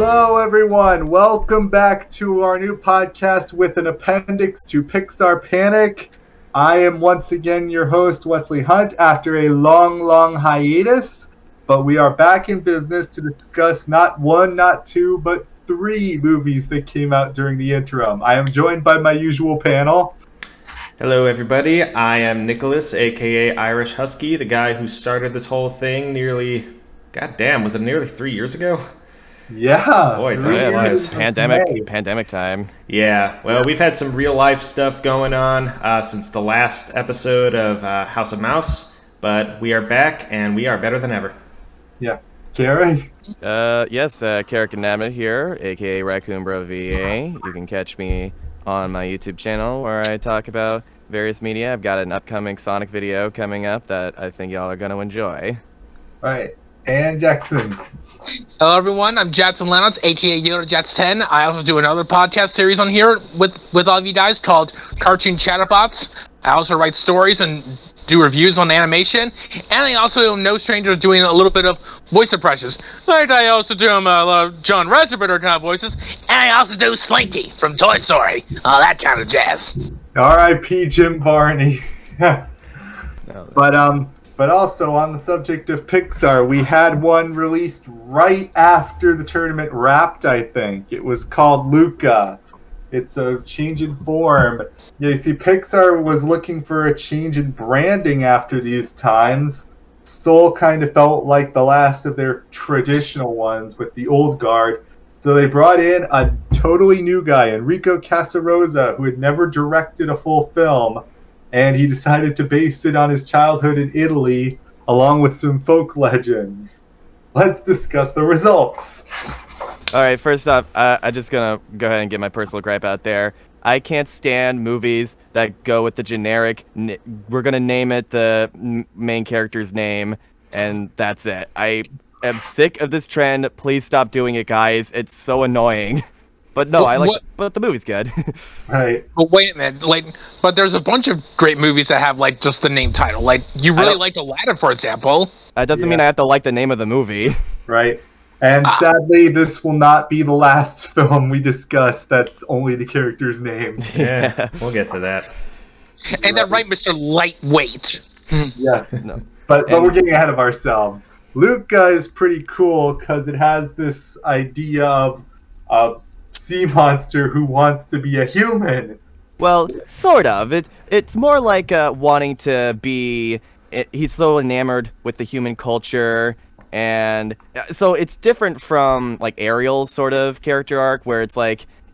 Hello, everyone. Welcome back to our new podcast with an appendix to PIXAR Panic. I am once again your host, Wesley Hunt, after a long hiatus. But we are back in business to discuss not one, not two, but three movies that came out during the interim. I am joined by my usual panel. Hello, everybody. I am Nicholas, aka Irish Husky, the guy who started this whole thing nearly 3 years ago? Yeah. Boy, time flies. Pandemic time. Yeah, well, we've had some real life stuff going on since the last episode of House of Mouse, but we are back and we are better than ever. Yeah. Carrie? Yes, Carrick and Namit here, aka Raccoon Bro VA. You can catch me on my YouTube channel where I talk about various media. I've got an upcoming Sonic video coming up that I think y'all are going to enjoy. Right. And Jackson. Hello everyone, I'm Jatson Lennox, aka Yoda Jats 10. I also do another podcast series on here with all of you guys called Cartoon Chatterbots. I also write stories and do reviews on animation, and I also am no stranger to doing a little bit of voice impressions. Like I also do a lot of John Reservator kind of voices, and I also do Slinky from Toy Story, all that kind of jazz. R.I.P. Jim Varney. Yes. But also on the subject of Pixar, we had one released right after the tournament wrapped, I think. It was called Luca. It's a change in form. Yeah, you see, Pixar was looking for a change in branding after these times. Soul kind of felt like the last of their traditional ones with the old guard. So they brought in a totally new guy, Enrico Casarosa, who had never directed a full film. And he decided to base it on his childhood in Italy, along with some folk legends. Let's discuss the results. All right, first off, I'm just going to go ahead and get my personal gripe out there. I can't stand movies that go with the generic, we're going to name it the main character's name, and that's it. I am sick of this trend. Please stop doing it, guys. It's so annoying. But no, but the movie's good. Right. But wait a minute, but there's a bunch of great movies that have just the name title. You really liked Aladdin, for example. That doesn't mean I have to like the name of the movie. Right. And sadly, this will not be the last film we discuss that's only the character's name. Yeah, we'll get to that. And that right, Mr. Lightweight. Yes. No. But we're getting ahead of ourselves. Luca is pretty cool because it has this idea of sea monster who wants to be a human. Well, sort of. It's more like wanting to be. He's so enamored with the human culture, and so it's different from Ariel's sort of character arc, where it's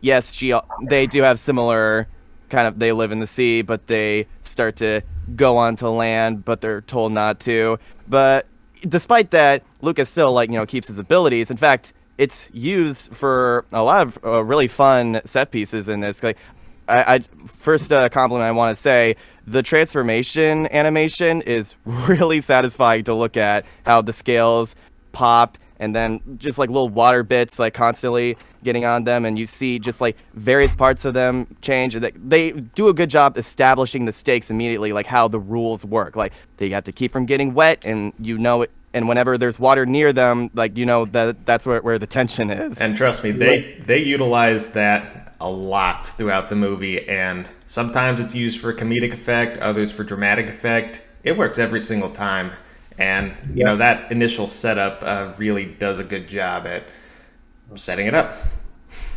yes, they do have similar kind of. They live in the sea, but they start to go onto land, but they're told not to. But despite that, Lucas still keeps his abilities. In fact, it's used for a lot of really fun set pieces in this. I first compliment I want to say, the transformation animation is really satisfying to look at. How the scales pop and then just little water bits constantly getting on them, and you see just various parts of them change. They do a good job establishing the stakes immediately, how the rules work. They have to keep from getting wet, and it. And whenever there's water near them, that's where the tension is. And trust me, they utilize that a lot throughout the movie, and sometimes it's used for comedic effect, others for dramatic effect. It works every single time, and you know that initial setup really does a good job at setting it up.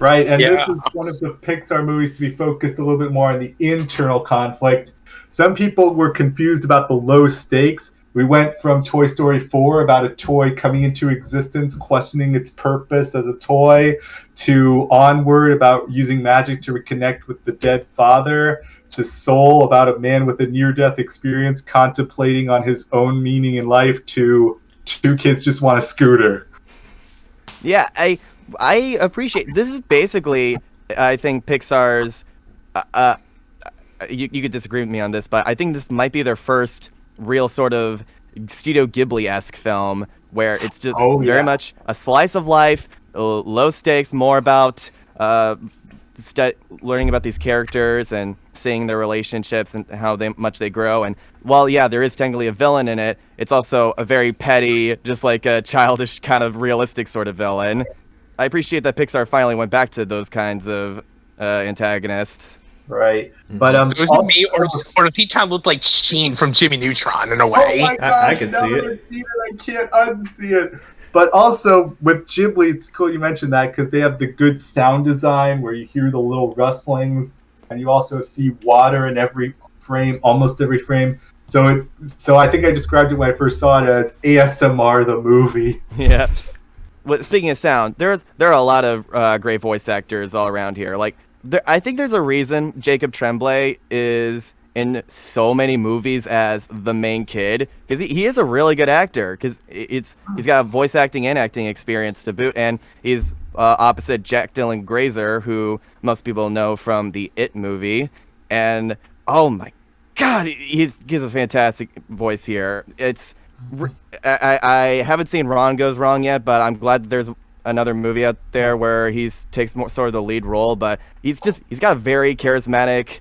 Right, and this is one of the Pixar movies to be focused a little bit more on the internal conflict. Some people were confused about the low stakes. We went from Toy Story 4, about a toy coming into existence, questioning its purpose as a toy, to Onward, about using magic to reconnect with the dead father, to Soul, about a man with a near-death experience contemplating on his own meaning in life, to Two Kids Just Want a Scooter. Yeah, I appreciate. This is basically, I think, Pixar's. You could disagree with me on this, but I think this might be their first real sort of Studio Ghibli-esque film where it's just very much a slice of life, low stakes, more about learning about these characters and seeing their relationships and how much they grow. And while there is technically a villain in it, it's also a very petty, just a childish kind of realistic sort of villain. I appreciate that Pixar finally went back to those kinds of antagonists. Right. But was it me, or does he kind of look like Sheen from Jimmy Neutron in a way? Oh my gosh, I can see it. I can't unsee it. But also with Ghibli, it's cool you mentioned that because they have the good sound design where you hear the little rustlings, and you also see water in every frame, almost every frame. So I think I described it when I first saw it as ASMR the movie. Yeah. Well, speaking of sound, there are a lot of great voice actors all around here. Like, I think there's a reason Jacob Tremblay is in so many movies as the main kid, because he is a really good actor. Because he's got voice acting and acting experience to boot, and he's opposite Jack Dylan Grazer, who most people know from the It movie. And oh my God, he gives a fantastic voice here. I haven't seen Ron Goes Wrong yet, but I'm glad that there's another movie out there where he takes more sort of the lead role. But he's got a very charismatic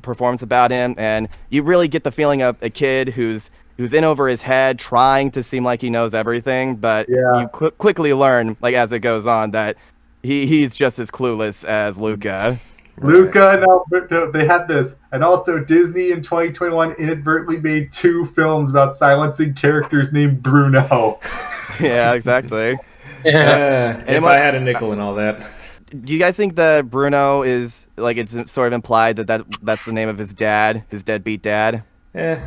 performance about him, and you really get the feeling of a kid who's in over his head, trying to seem like he knows everything, but you quickly learn, like as it goes on, that he's just as clueless as Luca. Luca and Alberto, they had this. And also Disney in 2021 inadvertently made 2 films about silencing characters named Bruno. Yeah, exactly. If I had a nickel and all that. Do you guys think that Bruno is, like, it's sort of implied that's the name of his dad, his deadbeat dad? Maybe.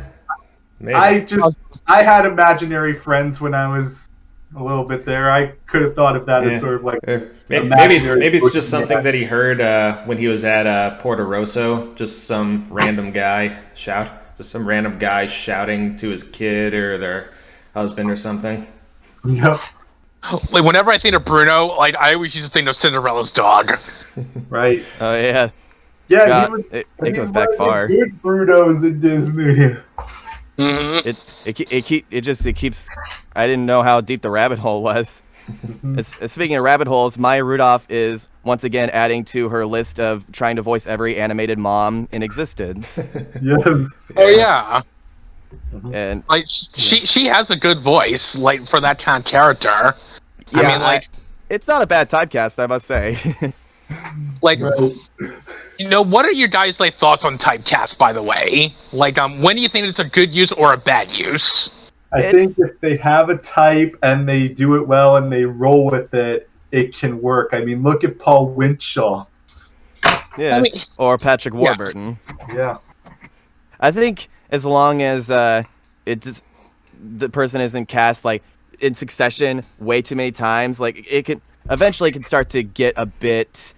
I had imaginary friends when I was a little bit there. I could have thought of that as sort of like maybe it's just something that he heard when he was at Porto Rosso. Just some random guy shouting to his kid or their husband or something. Yep. Like whenever I think of Bruno, like I always used to think of Cinderella's dog. Right. Oh yeah. Yeah, God, it goes back far. Good Brunos in Disney. Mm-hmm. It keeps. I didn't know how deep the rabbit hole was. Speaking of rabbit holes, Maya Rudolph is once again adding to her list of trying to voice every animated mom in existence. Yes. Oh yeah. And like she has a good voice, like for that kind of character. Yeah, I mean, like it's not a bad typecast, I must say. Like, what are your guys' like thoughts on typecast? By the way, like, when do you think it's a good use or a bad use? I think if they have a type and they do it well and they roll with it, it can work. I mean, look at Paul Winchell. Yeah, or Patrick Warburton. Yeah. I think as long as the person isn't cast like in succession way too many times, like it can start to get a bit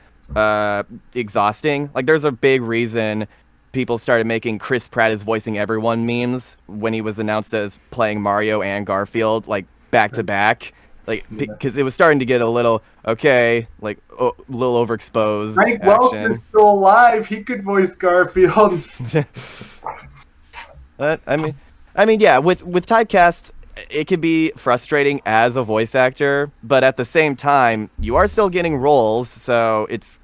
exhausting. Like there's a big reason people started making Chris Pratt as voicing everyone memes when he was announced as playing Mario and Garfield like back to back, like because it was starting to get a little little overexposed. Frank Welker's still alive. He could voice Garfield. But I mean, yeah, with typecasts, it can be frustrating as a voice actor, but at the same time, you are still getting roles, so it's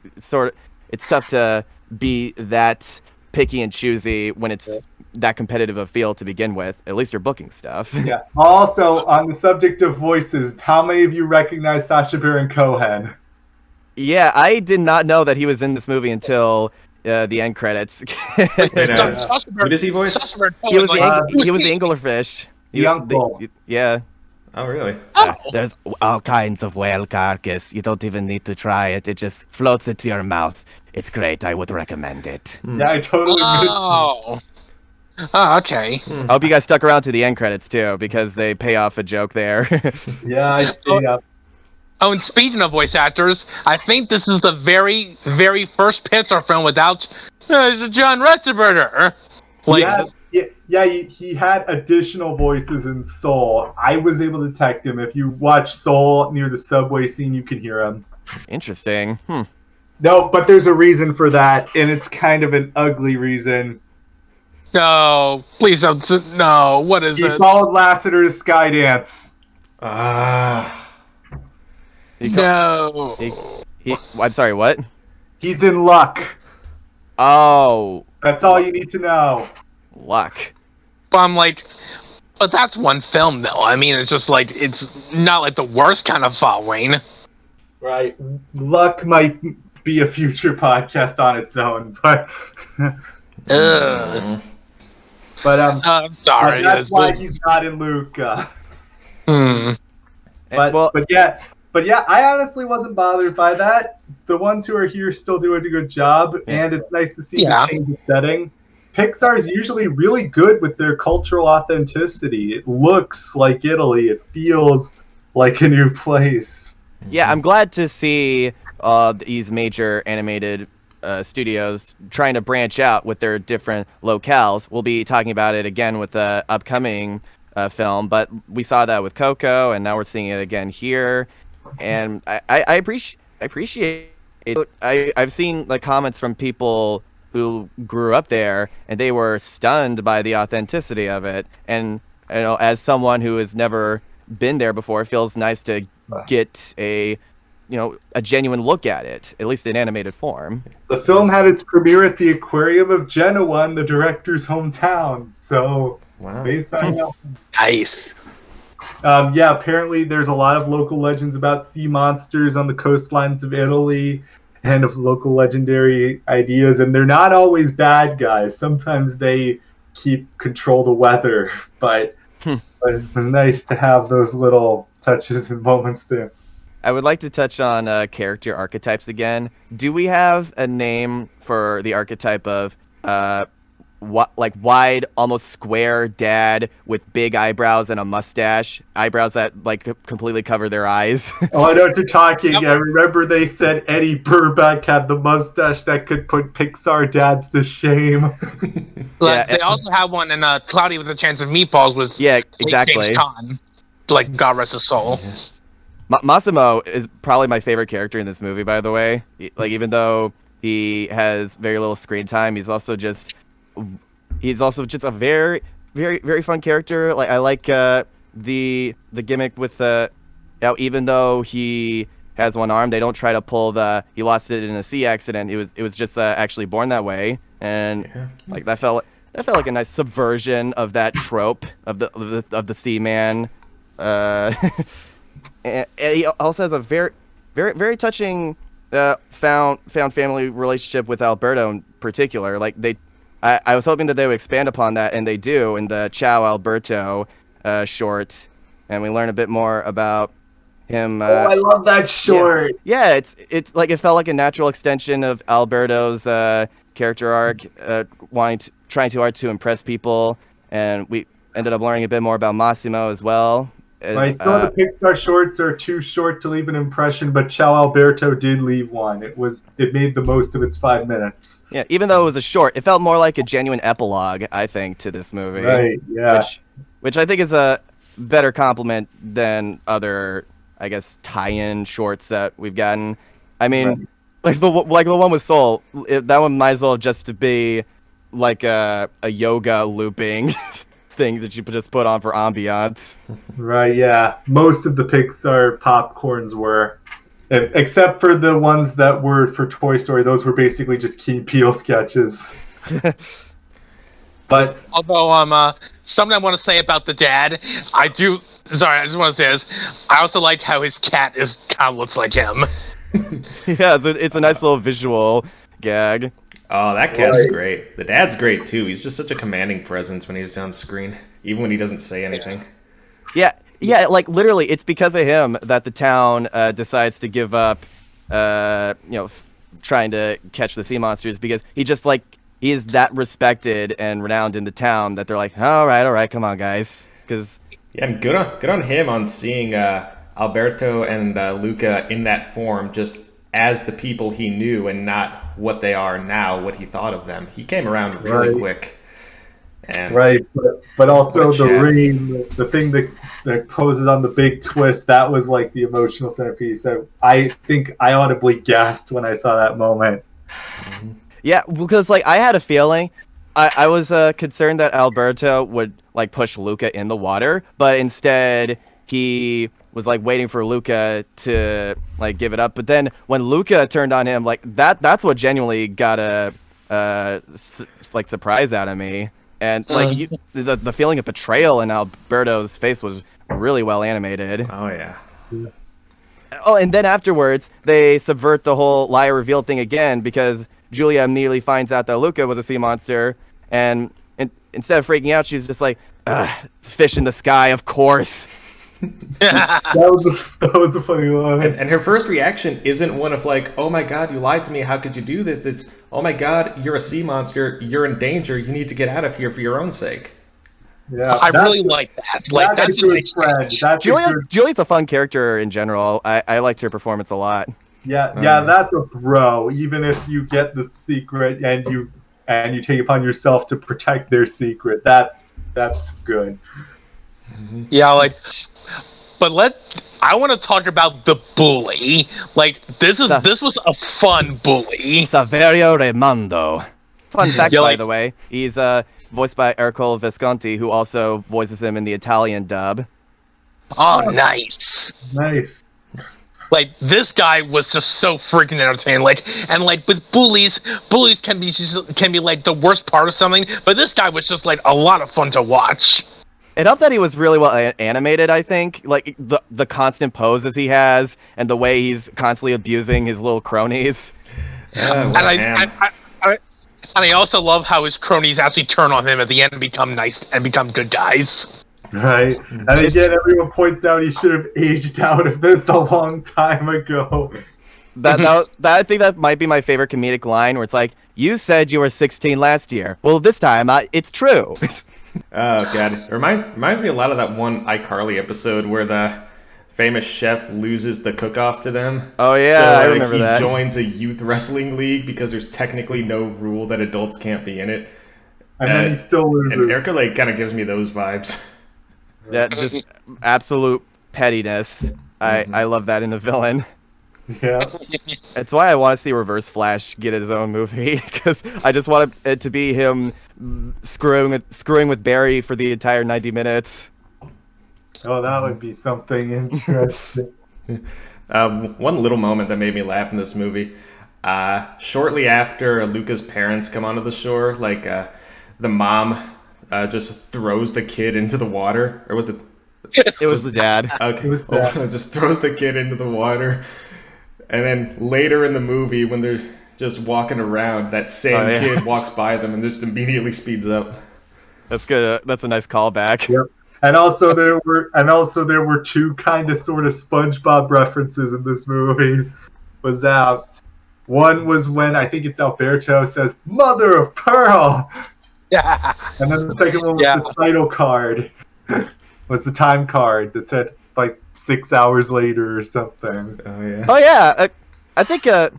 tough to be that picky and choosy when it's that competitive a field to begin with. At least you're booking stuff. Yeah. Also, on the subject of voices, how many of you recognize Sacha Baron Cohen? Yeah, I did not know that he was in this movie until the end credits. Who does he voice? He was the anglerfish. The uncle. Yeah. Oh, really? There's all kinds of whale carcass. You don't even need to try it. It just floats into your mouth. It's great. I would recommend it. Yeah, I totally agree. Oh, okay. I hope you guys stuck around to the end credits, too, because they pay off a joke there. Yeah, I see that. Oh, and speaking of voice actors, I think this is the very, very first Pixar film without John Ratzenberger. He had additional voices in Soul. I was able to detect him. If you watch Soul near the subway scene, you can hear him. Interesting. No, but there's a reason for that, and it's kind of an ugly reason. No, please don't. No, what is it? He followed Lasseter to Skydance. No. I'm sorry, what? He's in Luck. Oh. That's all you need to know. Luck. But I'm like, but that's one film, though. I mean, it's just like, it's not like the worst kind of following. Right. Luck might be a future podcast on its own, but Ugh. but I'm sorry. that's why he's not in Luca. Hmm. But yeah, I honestly wasn't bothered by that. The ones who are here still doing a good job, and it's nice to see the change of setting. Pixar is usually really good with their cultural authenticity. It looks like Italy. It feels like a new place. Yeah, I'm glad to see these major animated studios trying to branch out with their different locales. We'll be talking about it again with the upcoming film, but we saw that with Coco, and now we're seeing it again here. And I appreciate it. I've seen the comments from people who grew up there, and they were stunned by the authenticity of it. And as someone who has never been there before, it feels nice to get a genuine look at it, at least in animated form. The film had its premiere at the Aquarium of Genoa in the director's hometown. So, based on Nice. Apparently there's a lot of local legends about sea monsters on the coastlines of Italy and of local legendary ideas, and they're not always bad guys. Sometimes they control the weather, but it was nice to have those little touches and moments there. I would like to touch on character archetypes again. Do we have a name for the archetype of wide, almost square dad with big eyebrows and a mustache? Eyebrows that completely cover their eyes. Oh, I know what you're talking. I remember they said Eddie Burback had the mustache that could put Pixar dads to shame. They also have one in Cloudy with a Chance of Meatballs with exactly. James Caan. God rest his soul. Massimo is probably my favorite character in this movie, by the way. Even though he has very little screen time, he's also just a very, very, very fun character. I like the gimmick with even though he has one arm, they don't try to pull he lost it in a sea accident. It was just actually born that way, and that felt like a nice subversion of that trope of the seaman. And he also has a very, very, very touching found family relationship with Alberto in particular. I was hoping that they would expand upon that, and they do in the Ciao Alberto short, and we learn a bit more about him. I love that short. Yeah, it's it felt like a natural extension of Alberto's character arc, trying too hard to impress people, and we ended up learning a bit more about Massimo as well. Right, some of the Pixar shorts are too short to leave an impression, but Ciao Alberto did leave one. It made the most of its 5 minutes. Yeah, even though it was a short, it felt more like a genuine epilogue, I think, to this movie. Right, yeah. Which I think is a better compliment than other, I guess, tie-in shorts that we've gotten. I mean, the one with Soul, that one might as well just be like a yoga looping thing that you just put on for ambiance. Right, yeah. Most of the Pixar popcorns were, except for the ones that were for Toy Story, those were basically just Key and Peele sketches. But although something I want to say about the dad, I just want to say this. I also like how his cat kind of looks like him. Yeah, it's a nice little visual gag. Oh, that cat's great. The dad's great, too. He's just such a commanding presence when he's on screen, even when he doesn't say anything. Yeah, literally, it's because of him that the town decides to give up, trying to catch the sea monsters, because he just, he is that respected and renowned in the town that they're like, all right, come on, guys. And good on him on seeing Alberto and Luca in that form, just as the people he knew and not what they are now, what he thought of them. He came around really quick. And but also the ring, the thing that poses on the big twist, that was the emotional centerpiece. I think I audibly gasped when I saw that moment. Yeah, because I had a feeling, I was concerned that Alberto would push Luca in the water, but instead he was waiting for Luca to give it up. But then when Luca turned on him, that's what genuinely got a surprise out of me. And the feeling of betrayal in Alberto's face was really well animated. Oh yeah. Oh, and then afterwards, they subvert the whole lie reveal thing again because Julia immediately finds out that Luca was a sea monster, and instead of freaking out, she's just like, fish in the sky, of course. That was a funny line. And her first reaction isn't one of like, oh my god, you lied to me, how could you do this? It's, oh my god, you're a sea monster, you're in danger, you need to get out of here for your own sake. Yeah, I really like that. Like that's a good friend. Julia's a fun character in general. I liked her performance a lot. Yeah, that's a bro. Even if you get the secret and you take it upon yourself to protect their secret, that's good. Yeah, like, but I want to talk about the bully. Like, this was a fun bully. Saverio Raimondo. Fun fact, by the way, he's voiced by Ercole Visconti, who also voices him in the Italian dub. Oh, nice. Nice. Like, this guy was just so freaking entertaining. Like, and like with bullies can be like the worst part of something, but this guy was just like a lot of fun to watch. It helped that he was really well animated, I think. Like, the constant poses he has, and the way he's constantly abusing his little cronies. And I also love how his cronies actually turn on him at the end and become nice and become good guys. Right. And again, everyone points out he should have aged out of this a long time ago. I think that might be my favorite comedic line, where it's like, you said you were 16 last year. Well, this time, it's true. Oh god, it reminds me a lot of that one iCarly episode where the famous chef loses the cook-off to them. Oh yeah, so, I remember that. He joins a youth wrestling league because there's technically no rule that adults can't be in it. And then he still loses. And Ercole kind of gives me those vibes. Yeah, just absolute pettiness. I love that in a villain. Yeah. It's why I want to see Reverse Flash get his own movie, because I just want it to be him screwing with Barry for the entire 90 minutes. Oh, that would be something interesting. One little moment that made me laugh in this movie. Shortly after Luca's parents come onto the shore, like the mom just throws the kid into the water, or was it? It was the dad. Okay, it was dad. Just throws the kid into the water, and then later in the movie, when they're just walking around, that same kid walks by them and just immediately speeds up. That's good. That's a nice callback. Yep. And also there were two kind of sort of SpongeBob references in this movie. Was out. One was when I think it's Alberto says "Mother of Pearl." Yeah. And then the second one was the title card. Was the time card that said like 6 hours later or something. Oh yeah. I think the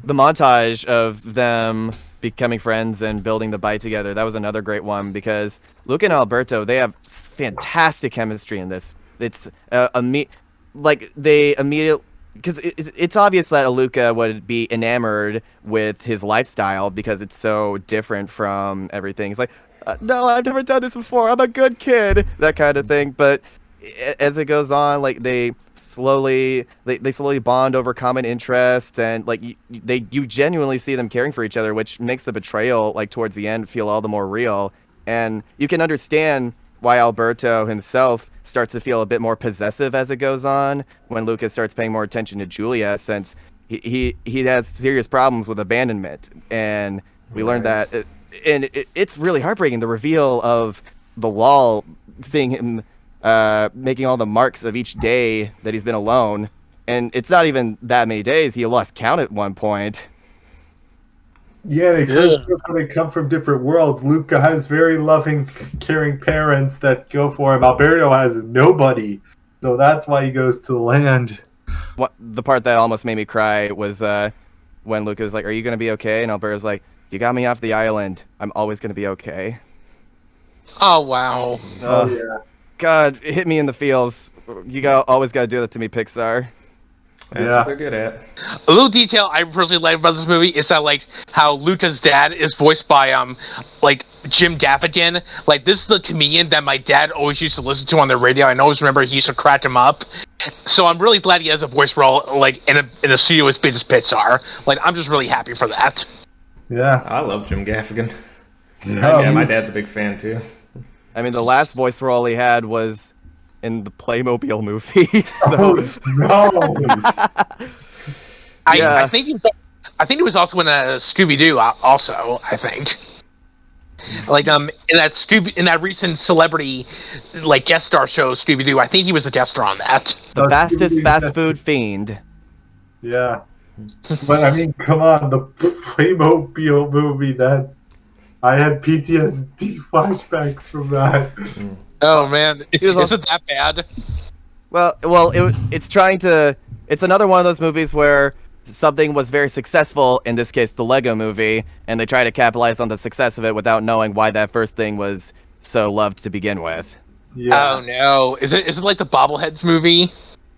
montage of them becoming friends and building the bite together, that was another great one, because Luca and Alberto, they have fantastic chemistry in this. It's they immediately, because it's obvious that Luca would be enamored with his lifestyle because it's so different from everything. He's like, no, I've never done this before, I'm a good kid, that kind of thing. But as it goes on, like they slowly bond over common interest, and like you genuinely see them caring for each other, which makes the betrayal like towards the end feel all the more real. And you can understand why Alberto himself starts to feel a bit more possessive as it goes on when Lucas starts paying more attention to Julia, since he has serious problems with abandonment. And we learned that, and it's really heartbreaking, the reveal of the wall, seeing him making all the marks of each day that he's been alone, and it's not even that many days. He lost count at one point. Yeah, they come from different worlds. Luca has very loving, caring parents that go for him. Alberto has nobody, so that's why he goes to the land. What the part that almost made me cry was when Luca was like, "Are you gonna be okay?" And Alberto's like, "You got me off the island. I'm always gonna be okay." Oh wow! Oh yeah. God, it hit me in the feels. Always got to do that to me, Pixar. That's what they're good at. A little detail I personally like about this movie is that, like, how Luca's dad is voiced by like Jim Gaffigan. Like, this is the comedian that my dad always used to listen to on the radio. I always remember he used to crack him up. So I'm really glad he has a voice role like in a studio as big as PIXAR. Like, I'm just really happy for that. Yeah, I love Jim Gaffigan. Yeah, my dad's a big fan too. I mean, the last voice role he had was in the Playmobil movie. Oh no! Yeah. I think he was also in a Scooby Doo. Also, I think. Like in that recent celebrity like guest star show Scooby Doo, I think he was a guest star on that. The fastest Scooby-Doo, fast food fiend. Yeah, but I mean, come on, the Playmobil movie. I had PTSD flashbacks from that. Oh man, was isn't that bad? Well, it's another one of those movies where something was very successful, in this case the Lego movie, and they try to capitalize on the success of it without knowing why that first thing was so loved to begin with. Yeah. Oh no, is it like the Bobbleheads movie?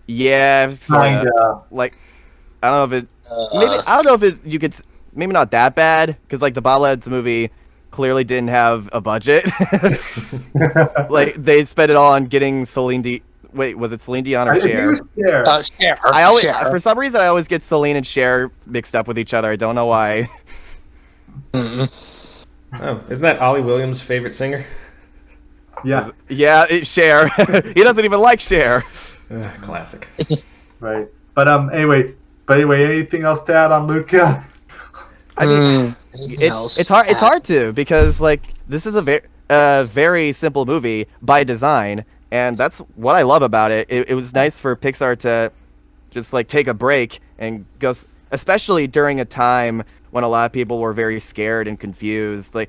Yeah, Kinda. like I don't know if you could maybe not that bad, because like the Bobbleheads movie clearly didn't have a budget. Like they spent it all on getting Celine Dion. Wait, was it Celine Dion or Cher? Cher. Cher. Cher. For some reason, I always get Celine and Cher mixed up with each other. I don't know why. Oh, isn't that Ollie Williams' favorite singer? Yeah. Yeah, it's Cher. He doesn't even like Cher. Classic. Right. But anyway, anything else to add on Luca? I mean, it's hard to, because like this is a very simple movie by design, and that's what I love about it. It was nice for Pixar to just like take a break and go, especially during a time when a lot of people were very scared and confused. I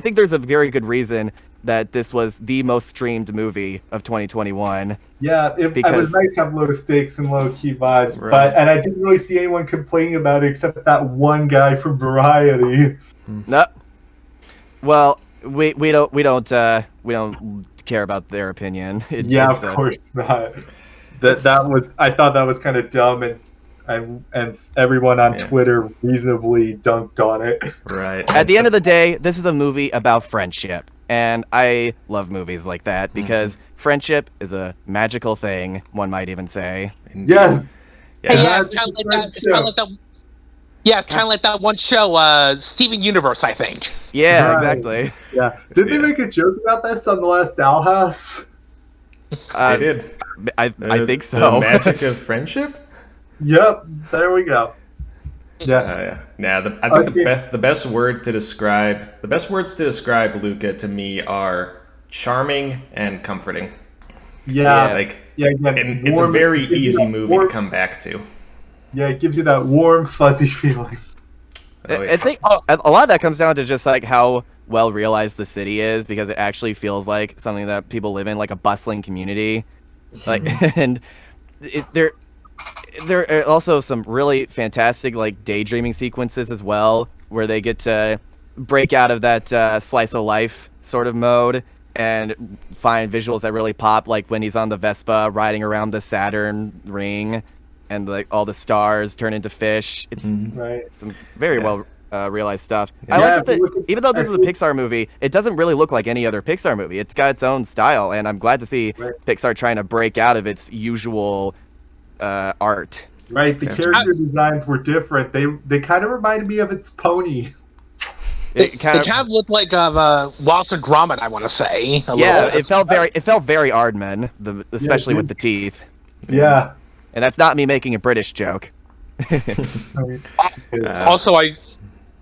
think there's a very good reason that this was the most streamed movie of 2021. Yeah, it was nice to have low stakes and low key vibes, right. and I didn't really see anyone complaining about it except that one guy from Variety. No. Well, we don't care about their opinion. Of course not. I thought that was kind of dumb, and everyone on Twitter reasonably dunked on it. Right. At the end of the day, this is a movie about friendship. And I love movies like that because friendship is a magical thing, one might even say. Yes. Yeah, it's kind of like that one show, Steven Universe, I think. Yeah, right. Exactly. Yeah. Did they make a joke about this on the last Owl House? They did. I think so. The magic of friendship? Yep. There we go. Yeah. I think the best words to describe Luca to me are charming and comforting. Yeah. And it's a very easy movie to come back to. Yeah, it gives you that warm, fuzzy feeling. I think a lot of that comes down to just like how well realized the city is, because it actually feels like something that people live in, like a bustling community. Like, and there are also some really fantastic like daydreaming sequences as well, where they get to break out of that slice of life sort of mode and find visuals that really pop, like when he's on the Vespa riding around the Saturn ring and like all the stars turn into fish. It's some very well realized stuff. I like that even though this is a Pixar movie, it doesn't really look like any other Pixar movie. It's got its own style, and I'm glad to see Pixar trying to break out of its usual art. Right, the character designs were different. They kind of reminded me of its pony. It kind of looked like Wallace and Gromit, I want to say. It felt very Aardman, especially with the teeth. Yeah, and that's not me making a British joke. Also,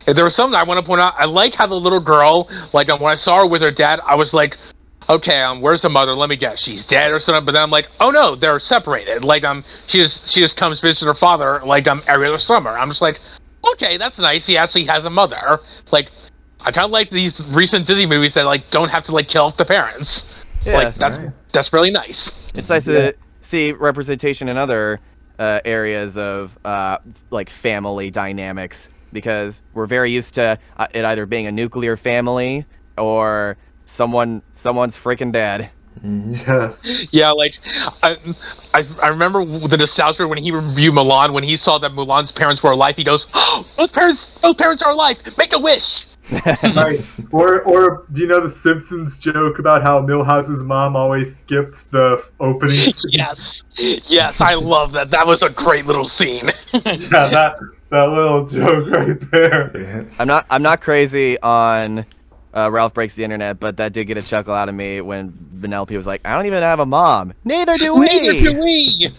there was something I want to point out. I like how the little girl, like when I saw her with her dad, I was like, okay, where's the mother? Let me guess, she's dead or something. But then I'm like, oh no, they're separated. Like she just comes visit her father like every other summer. I'm just like, okay, that's nice. He actually has a mother. Like, I kind of like these recent Disney movies that like don't have to like kill off the parents. Yeah, like that's really nice. It's nice to see representation in other areas of like family dynamics, because we're very used to it either being a nuclear family or someone's freaking dead. Yes. Yeah, like I remember the nostalgia when he reviewed Mulan, when he saw that Mulan's parents were alive. He goes, "Oh, those parents are alive. Make a wish." Right. Or do you know the Simpsons joke about how Milhouse's mom always skipped the opening scene? Yes, I love that. That was a great little scene. Yeah, that little joke right there. I'm not crazy on Ralph Breaks the Internet, but that did get a chuckle out of me when Vanellope was like, I don't even have a mom. Neither do we! Neither do we!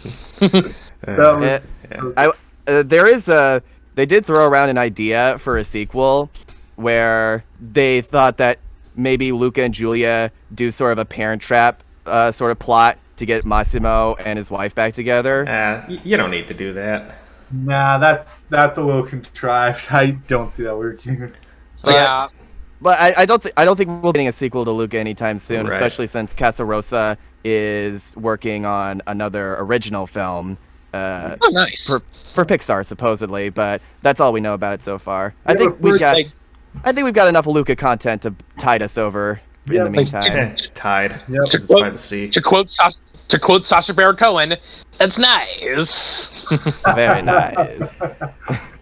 They did throw around an idea for a sequel where they thought that maybe Luca and Julia do sort of a Parent Trap sort of plot to get Massimo and his wife back together. You don't need to do that. Nah, that's a little contrived. I don't see that working. Yeah. But I don't think we'll be getting a sequel to Luca anytime soon, Right. especially since Casarosa is working on another original film. Oh, nice. For Pixar supposedly, but that's all we know about it so far. I Yeah, think but we've got like- enough Luca content to tide us over in Yeah, the like- meantime. Tide. Yep. Because it's by the sea. To quote Sacha Baron Cohen, it's nice. Very nice.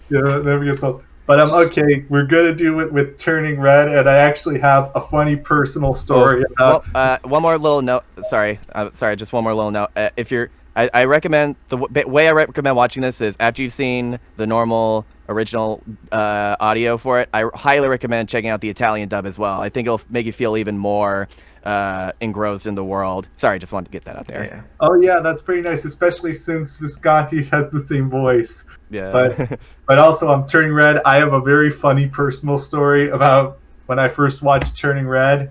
Yeah, there we go. But okay, we're gonna do it with Turning Red, and I actually have a funny personal story. One more little note. Sorry, just one more little note. I recommend the way I recommend watching this is after you've seen the normal original audio for it. I highly recommend checking out the Italian dub as well. I think it'll make you feel even more engrossed in the world. Sorry, just wanted to get that out there. Yeah. Oh yeah, that's pretty nice, especially since Visconti has the same voice. Yeah. But also, I'm Turning Red. I have a very funny personal story about when I first watched Turning Red.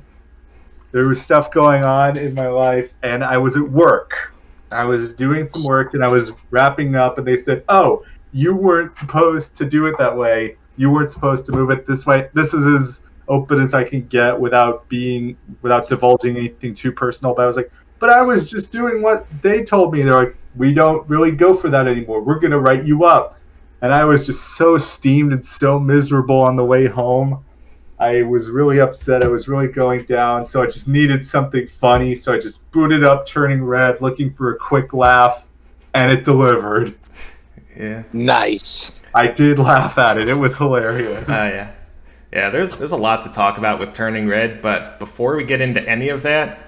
There was stuff going on in my life, and I was at work. I was doing some work, and I was wrapping up, and they said, "Oh, you weren't supposed to do it that way. You weren't supposed to move it this way. This is as open as I can get without divulging anything too personal." But I was like, "But I was just doing what they told me." They're like, "We don't really go for that anymore. We're going to write you up." And I was just so steamed and so miserable on the way home. I was really upset. I was really going down. So I just needed something funny. So I just booted up Turning Red, looking for a quick laugh, and it delivered. Yeah. Nice. I did laugh at it. It was hilarious. Yeah. Yeah, there's a lot to talk about with Turning Red, but before we get into any of that,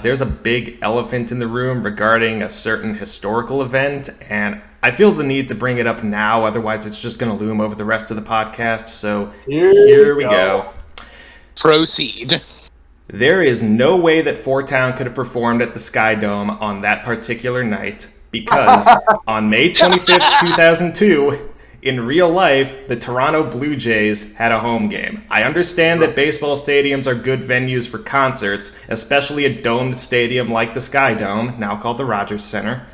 there's a big elephant in the room regarding a certain historical event, and I feel the need to bring it up now, otherwise it's just going to loom over the rest of the podcast, so here we go. Proceed. There is no way that Four Town could have performed at the Sky Dome on that particular night, because on May 25th, 2002, in real life, the Toronto Blue Jays had a home game. I understand that baseball stadiums are good venues for concerts, especially a domed stadium like the Sky Dome, now called the Rogers Center.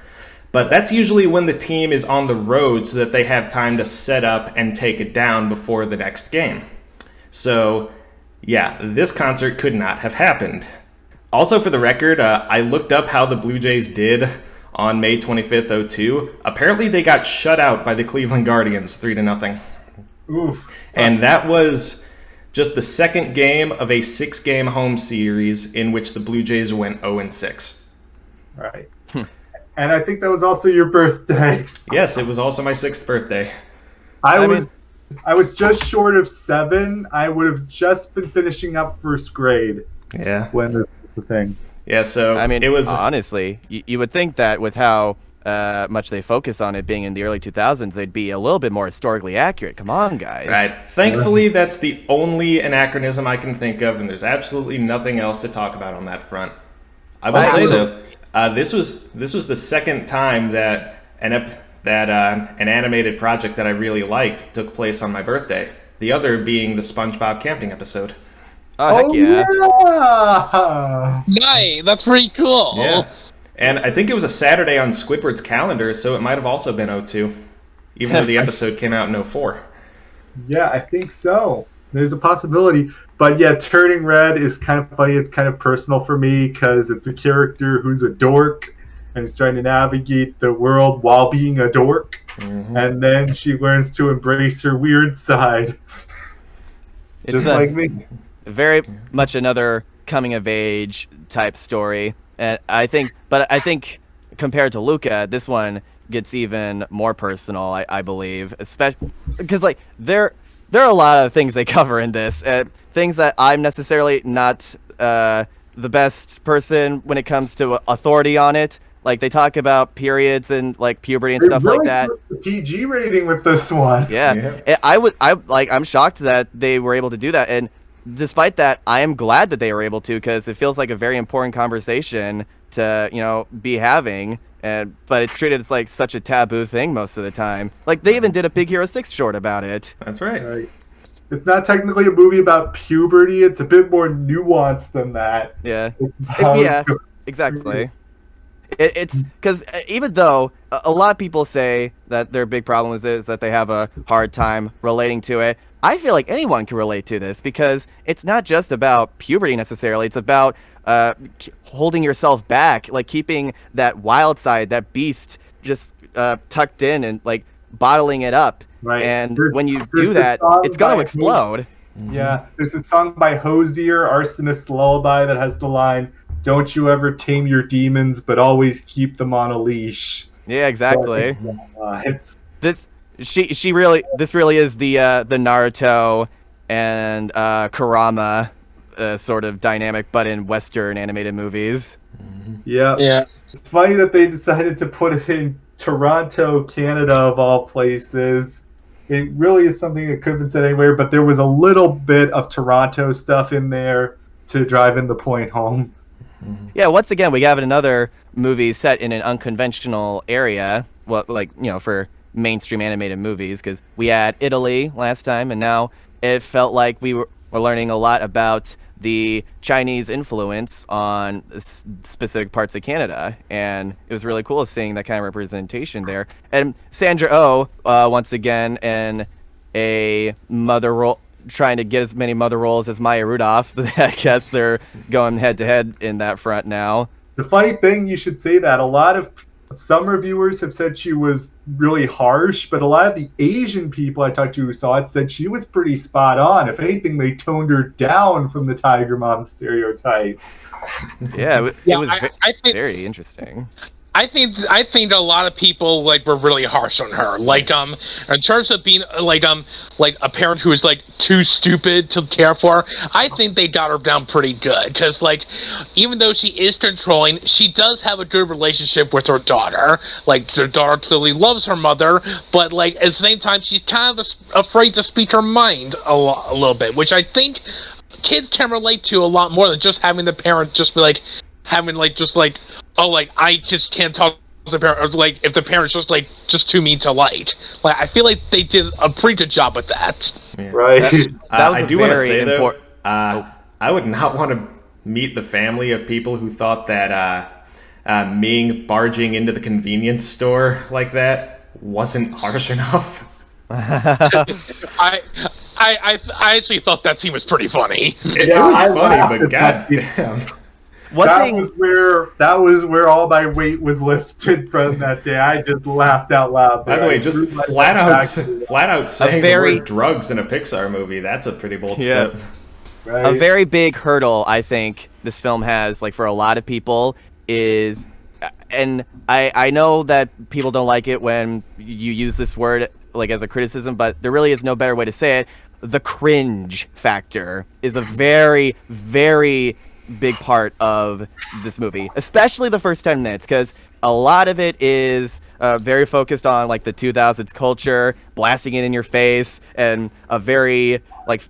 But that's usually when the team is on the road so that they have time to set up and take it down before the next game. So, yeah, this concert could not have happened. Also, for the record, I looked up how the Blue Jays did on May 25th, 02. Apparently they got shut out by the Cleveland Guardians 3-0. Oof. And that was just the second game of a 6-game home series in which the Blue Jays went 0-6. Right. And I think that was also your birthday. Yes, it was also my 6th birthday. I was just short of 7. I would have just been finishing up first grade Yeah. when this was the thing. Yeah, so I mean, it was honestly, you would think that with how much they focus on it being in the early 2000s, they'd be a little bit more historically accurate. Come on, guys. right. Thankfully, that's the only anachronism I can think of, and there's absolutely nothing else to talk about on that front. I will say though, this was the second time that an animated project that I really liked took place on my birthday. The other being the SpongeBob camping episode. Oh, heck yeah. Yeah! Nice. That's pretty cool. Yeah. And I think it was a Saturday on Squidward's calendar, so it might have also been 02, even though the episode came out in 04. Yeah, I think so. There's a possibility. But yeah, Turning Red is kind of funny. It's kind of personal for me because it's a character who's a dork and is trying to navigate the world while being a dork. Mm-hmm. And then she learns to embrace her weird side. It's Just like me. very much another coming of age type story. And I think compared to Luca, this one gets even more personal, I believe, especially because like there are a lot of things they cover in this, things that I'm necessarily not the best person when it comes to authority on it. Like they talk about periods and like puberty and stuff like that. The PG rating with this one. Yeah. I'm shocked that they were able to do that. And despite that, I am glad that they were able to, because it feels like a very important conversation to be having. But it's treated as like such a taboo thing most of the time. Like they even did a Big Hero 6 short about it. That's right. It's not technically a movie about puberty. It's a bit more nuanced than that. Yeah. Yeah. Exactly. It's because even though a lot of people say that their big problem is that they have a hard time relating to it, I feel like anyone can relate to this, because it's not just about puberty necessarily. It's about holding yourself back, like keeping that wild side, that beast, just tucked in and like bottling it up. Right. And when you do that, it's going to explode. Yeah. There's a song by Hosier, Arsonist's Lullaby, that has the line, "Don't you ever tame your demons, but always keep them on a leash." Yeah, exactly. This really is the Naruto and Kurama sort of dynamic, but in Western animated movies. Yeah. Yeah. It's funny that they decided to put it in Toronto, Canada, of all places. It really is something that could have been said anywhere, but there was a little bit of Toronto stuff in there to drive in the point home. Yeah, once again, we have another movie set in an unconventional area. Well, for mainstream animated movies, because we had Italy last time, and now it felt like we were learning a lot about the Chinese influence on specific parts of Canada, and it was really cool seeing that kind of representation there. And Sandra Oh, once again, in a mother role, trying to get as many mother roles as Maya Rudolph. I guess they're going head to head in that front now. The funny thing, you should say that some reviewers have said she was really harsh, but a lot of the Asian people I talked to who saw it said she was pretty spot on. If anything, they toned her down from the Tiger Mom stereotype. Yeah, it was I think, very interesting. I think a lot of people were really harsh on her. In terms of being a parent who is too stupid to care for, I think they got her down pretty good. Because even though she is controlling, she does have a good relationship with her daughter. Her daughter clearly loves her mother, but at the same time, she's kind of afraid to speak her mind a little bit, which I think kids can relate to a lot more than just having the parent just be I just can't talk to the parent, or if the parent's just too mean to I feel like they did a pretty good job with that. Yeah. Right. I do want to say though, I would not want to meet the family of people who thought that Ming barging into the convenience store like that wasn't harsh enough. I actually thought that scene was pretty funny. It was funny, but goddamn. That was where all my weight was lifted from that day. I just laughed out loud. By the way, just flat out saying the word drugs in a Pixar movie, that's a pretty bold step. Right. A very big hurdle I think this film has, for a lot of people, is, and I know that people don't like it when you use this word as a criticism, but there really is no better way to say it. The cringe factor is a very, very big part of this movie, especially the first 10 minutes, because a lot of it is very focused on the 2000s culture, blasting it in your face, and a very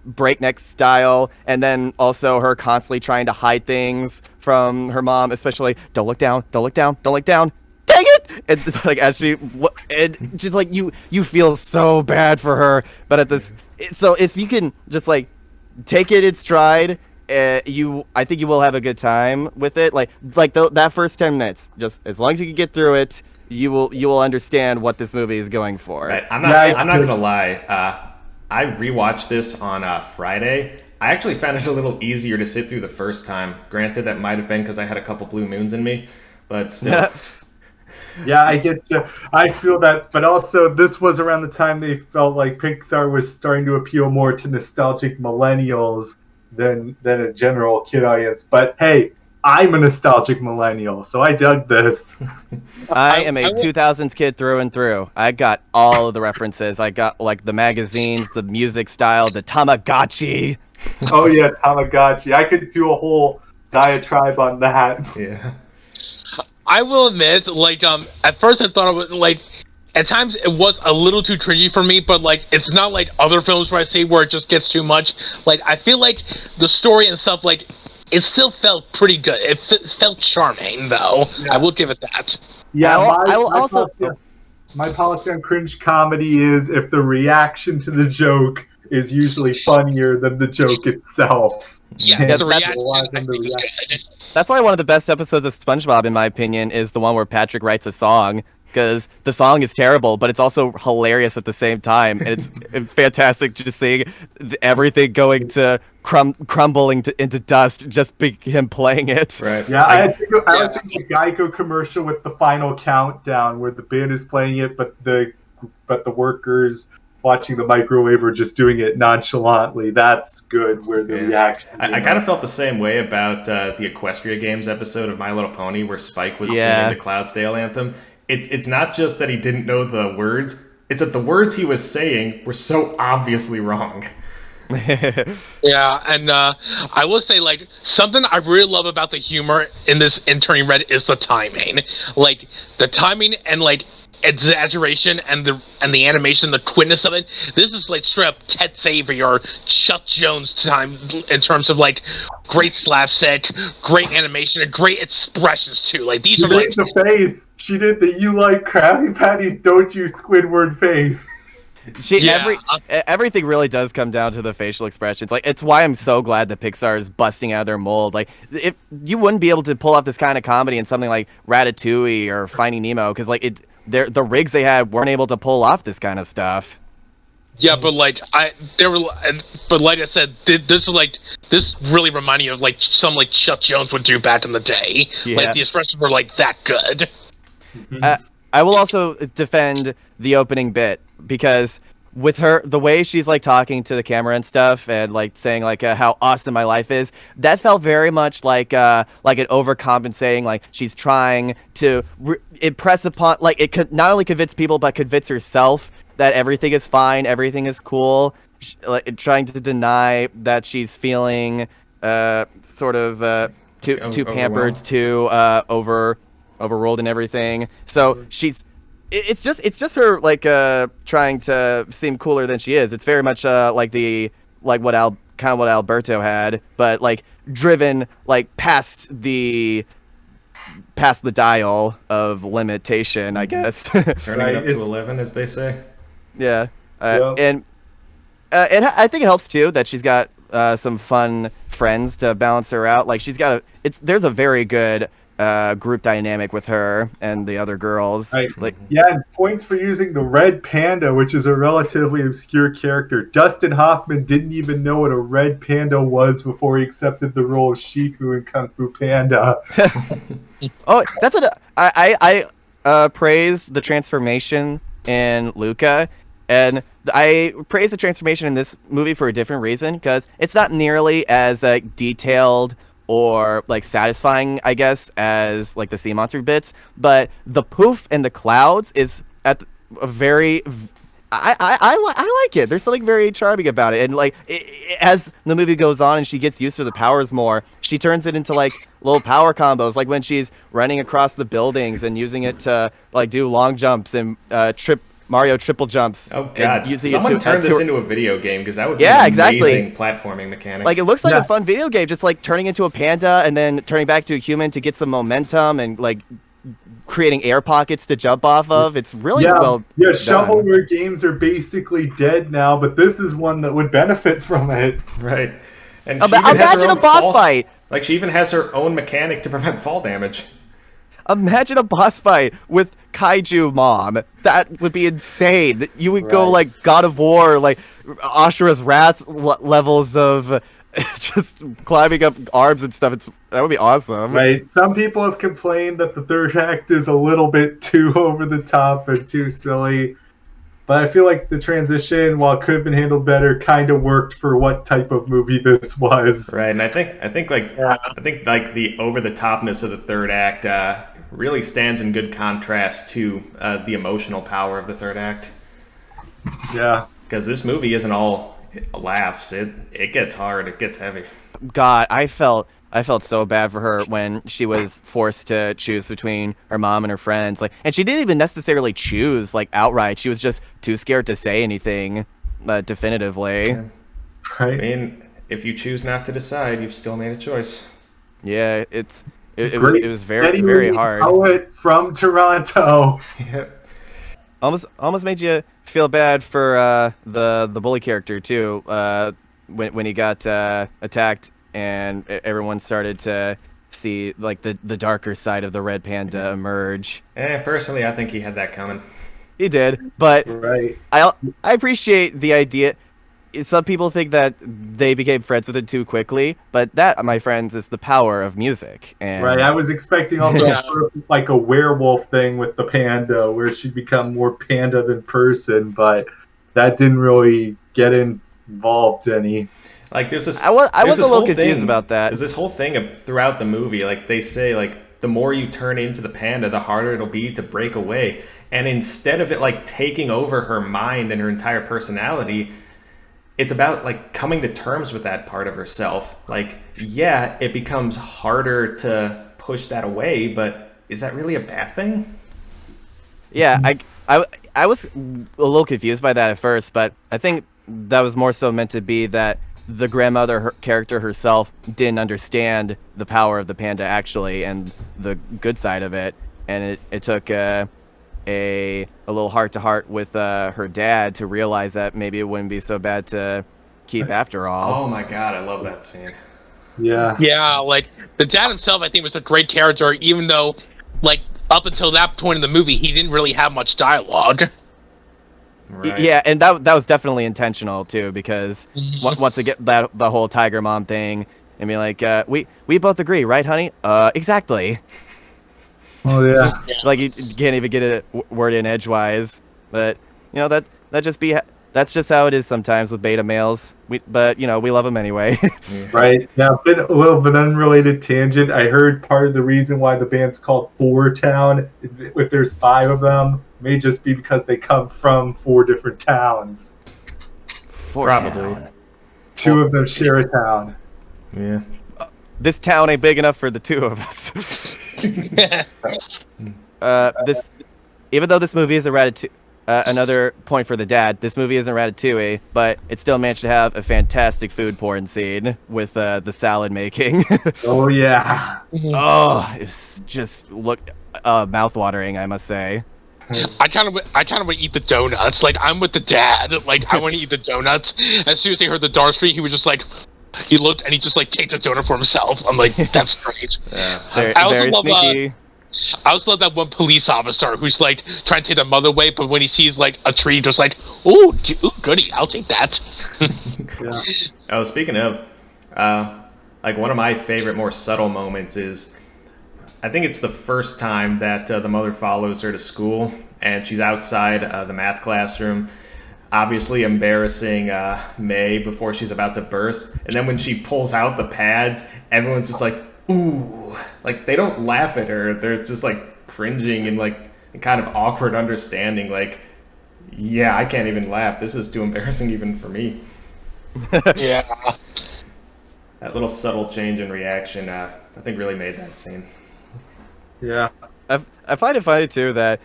breakneck style, and then also her constantly trying to hide things from her mom, especially don't look down, don't look down, don't look down, dang it! And as she, and just you feel so bad for her, but at this, so if you can just take it in stride, I think you will have a good time with it. That first 10 minutes, just as long as you can get through it, you will understand what this movie is going for. Right. I'm not gonna lie. I rewatched this on Friday. I actually found it a little easier to sit through the first time. Granted, that might have been because I had a couple blue moons in me, but still. Yeah, I get you. I feel that, but also this was around the time they felt like Pixar was starting to appeal more to nostalgic millennials than a general kid audience. But hey, I'm a nostalgic millennial, so I dug this. I am a 2000s kid through and through. I got all of the references. I got the magazines, the music style, the Tamagotchi. Oh yeah, Tamagotchi. I could do a whole diatribe on that. Yeah. I will admit, at first I thought it was at times it was a little too cringy for me, but like it's not like other films where I see where it just gets too much. Like I feel like the story and stuff, like it still felt pretty good. It felt charming, though. Yeah. I will give it that. Yeah, my policy on cringe comedy is if the reaction to the joke is usually funnier than the joke itself. Yeah, the reaction. That's why one of the best episodes of SpongeBob, in my opinion, is the one where Patrick writes a song. Because the song is terrible, but it's also hilarious at the same time, and it's fantastic just seeing everything going to crumbling into dust, just him playing it. Right. Yeah, I think the Geico commercial with the final countdown, where the band is playing it, but the workers watching the microwave are just doing it nonchalantly. That's good. Where the reaction. I kind of felt the same way about the Equestria Games episode of My Little Pony, where Spike was singing the Cloudsdale anthem. It's not just that he didn't know the words, it's that the words he was saying were so obviously wrong. Yeah, and I will say, like, something I really love about the humor in Turning Red is the timing. Like, the timing and, like, exaggeration and the animation, the quickness of it. This is like straight up Ted Savary or Chuck Jones time in terms of like great slapstick, great animation, and great expressions too. Like these are like the face. She did the "You like Krabby Patties, don't you?" Squidward face. Everything really does come down to the facial expressions. Like it's why I'm so glad that Pixar is busting out of their mold. Like if you wouldn't be able to pull off this kind of comedy in something like Ratatouille or Finding Nemo, because like the rigs they had weren't able to pull off this kind of stuff. Yeah, but like I said, this really reminded me of like some like Chuck Jones would do back in the day. Yeah. Like the expressions were like that good. I will also defend the opening bit because with her, the way she's like talking to the camera and stuff, and like saying like how awesome my life is, that felt very much like an overcompensating. Like she's trying to impress upon, like it could not only convince people but convince herself that everything is fine, everything is cool. Like trying to deny that she's feeling sort of too pampered, too overruled and everything. So she's. It's just her like trying to seem cooler than she is. It's very much like what Alberto had, but like driven like past the dial of limitation, I guess. Turning it up to 11, as they say. Yeah, and I think it helps too that she's got some fun friends to balance her out. Like there's a very good group dynamic with her and the other girls. Right. And points for using the red panda, which is a relatively obscure character. Dustin Hoffman didn't even know what a red panda was before he accepted the role of Shifu in Kung Fu Panda. Oh, that's I praised the transformation in Luca, and I praise the transformation in this movie for a different reason, because it's not nearly as detailed or like satisfying, I guess, as like the sea monster bits, but the poof and the clouds is at a very I like it. There's something very charming about it, and like as the movie goes on and she gets used to the powers more, she turns it into like little power combos, like when she's running across the buildings and using it to like do long jumps and Mario triple jumps. Oh god! Someone turn this into a video game, because that would be an amazing platforming mechanic. Like it looks like a fun video game, just like turning into a panda and then turning back to a human to get some momentum and like creating air pockets to jump off of. It's really well done. Shovelware games are basically dead now, but this is one that would benefit from it. Right. And imagine a boss fight. Like she even has her own mechanic to prevent fall damage. Imagine a boss fight with Kaiju Mom. That would be insane. You would go like God of War, like Ashura's Wrath levels of just climbing up arms and stuff. That would be awesome. Right. Some people have complained that the third act is a little bit too over the top and too silly. But I feel like the transition, while it could have been handled better, kind of worked for what type of movie this was. Right, and I think the over the topness of the third act really stands in good contrast to the emotional power of the third act. Yeah, because this movie isn't all laughs. It gets hard. It gets heavy. God, I felt I felt so bad for her when she was forced to choose between her mom and her friends. Like, and she didn't even necessarily choose like outright. She was just too scared to say anything definitively. Yeah. Right. I mean, if you choose not to decide, you've still made a choice. Yeah, it Great. was very Eddie very Lee hard. Poet from Toronto. Yep. Almost made you feel bad for the bully character too. When he got attacked and everyone started to see like the darker side of the red panda emerge. Personally, I think he had that coming. He did, but Right. I appreciate the idea. Some people think that they became friends with it too quickly, but that, my friends, is the power of music. And Right. I was expecting also like a werewolf thing with the panda where she'd become more panda than person, but that didn't really get involved any. Like there's this. I was a this little whole confused thing- about that. There's this whole thing throughout the movie. Like they say, like the more you turn into the panda, the harder it'll be to break away. And instead of it like taking over her mind and her entire personality, it's about like coming to terms with that part of herself. Like, yeah, it becomes harder to push that away, but is that really a bad thing? Yeah, I was a little confused by that at first, but I think that was more so meant to be that the grandmother character herself didn't understand the power of the panda actually and the good side of it, and it took a little heart-to-heart with her dad to realize that maybe it wouldn't be so bad to keep after all. Oh my god, I love that scene. Yeah. Yeah, like the dad himself, I think, was a great character, even though, like, up until that point in the movie, he didn't really have much dialogue. Right. Yeah, and that was definitely intentional too, because once they get the whole tiger mom thing, and be like, we both agree, right, honey? Exactly. Oh yeah. Like you can't even get a word in edgewise, but you know that's just how it is sometimes with beta males. But you know we love them anyway. Right. Now, a little bit unrelated tangent. I heard part of the reason why the band's called Four Town, if there's 5 of them, may just be because they come from 4 different towns. Probably. 2 of them share a town. Yeah. This town ain't big enough for the 2 of us. Even though this movie is a Ratatouille. Another point for the dad. This movie isn't Ratatouille, but it still managed to have a fantastic food porn scene with the salad making. Oh yeah. Oh, it's just mouth-watering, I must say. I kind of want to eat the donuts. Like, I'm with the dad. Like, I want to eat the donuts. As soon as he heard the Dark Street, he was just like, he looked and he just like takes a donut for himself. I'm like, that's great. Yeah. I also Very love, sneaky. I also love that one police officer who's like trying to take the mother away, but when he sees like a tree, just like, ooh, goody, I'll take that. Yeah. Oh, speaking of, like one of my favorite, more subtle moments is, I think it's the first time that the mother follows her to school, and she's outside the math classroom, obviously embarrassing May before she's about to burst. And then when she pulls out the pads, everyone's just like, ooh. Like, they don't laugh at her. They're just, like, cringing and, like, kind of awkward understanding. Like, yeah, I can't even laugh. This is too embarrassing even for me. Yeah. That little subtle change in reaction, I think really made that scene. Yeah. I find it funny, too, that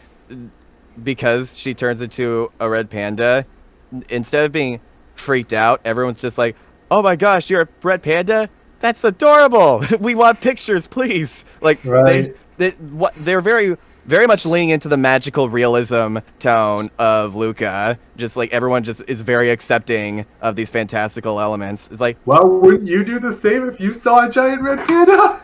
because she turns into a red panda, instead of being freaked out, everyone's just like, oh my gosh, you're a red panda? That's adorable. We want pictures, please. Like, Right. they're very, very much leaning into the magical realism tone of Luca. Just like everyone just is very accepting of these fantastical elements. It's like, Well, wouldn't you do the same if you saw a giant red panda?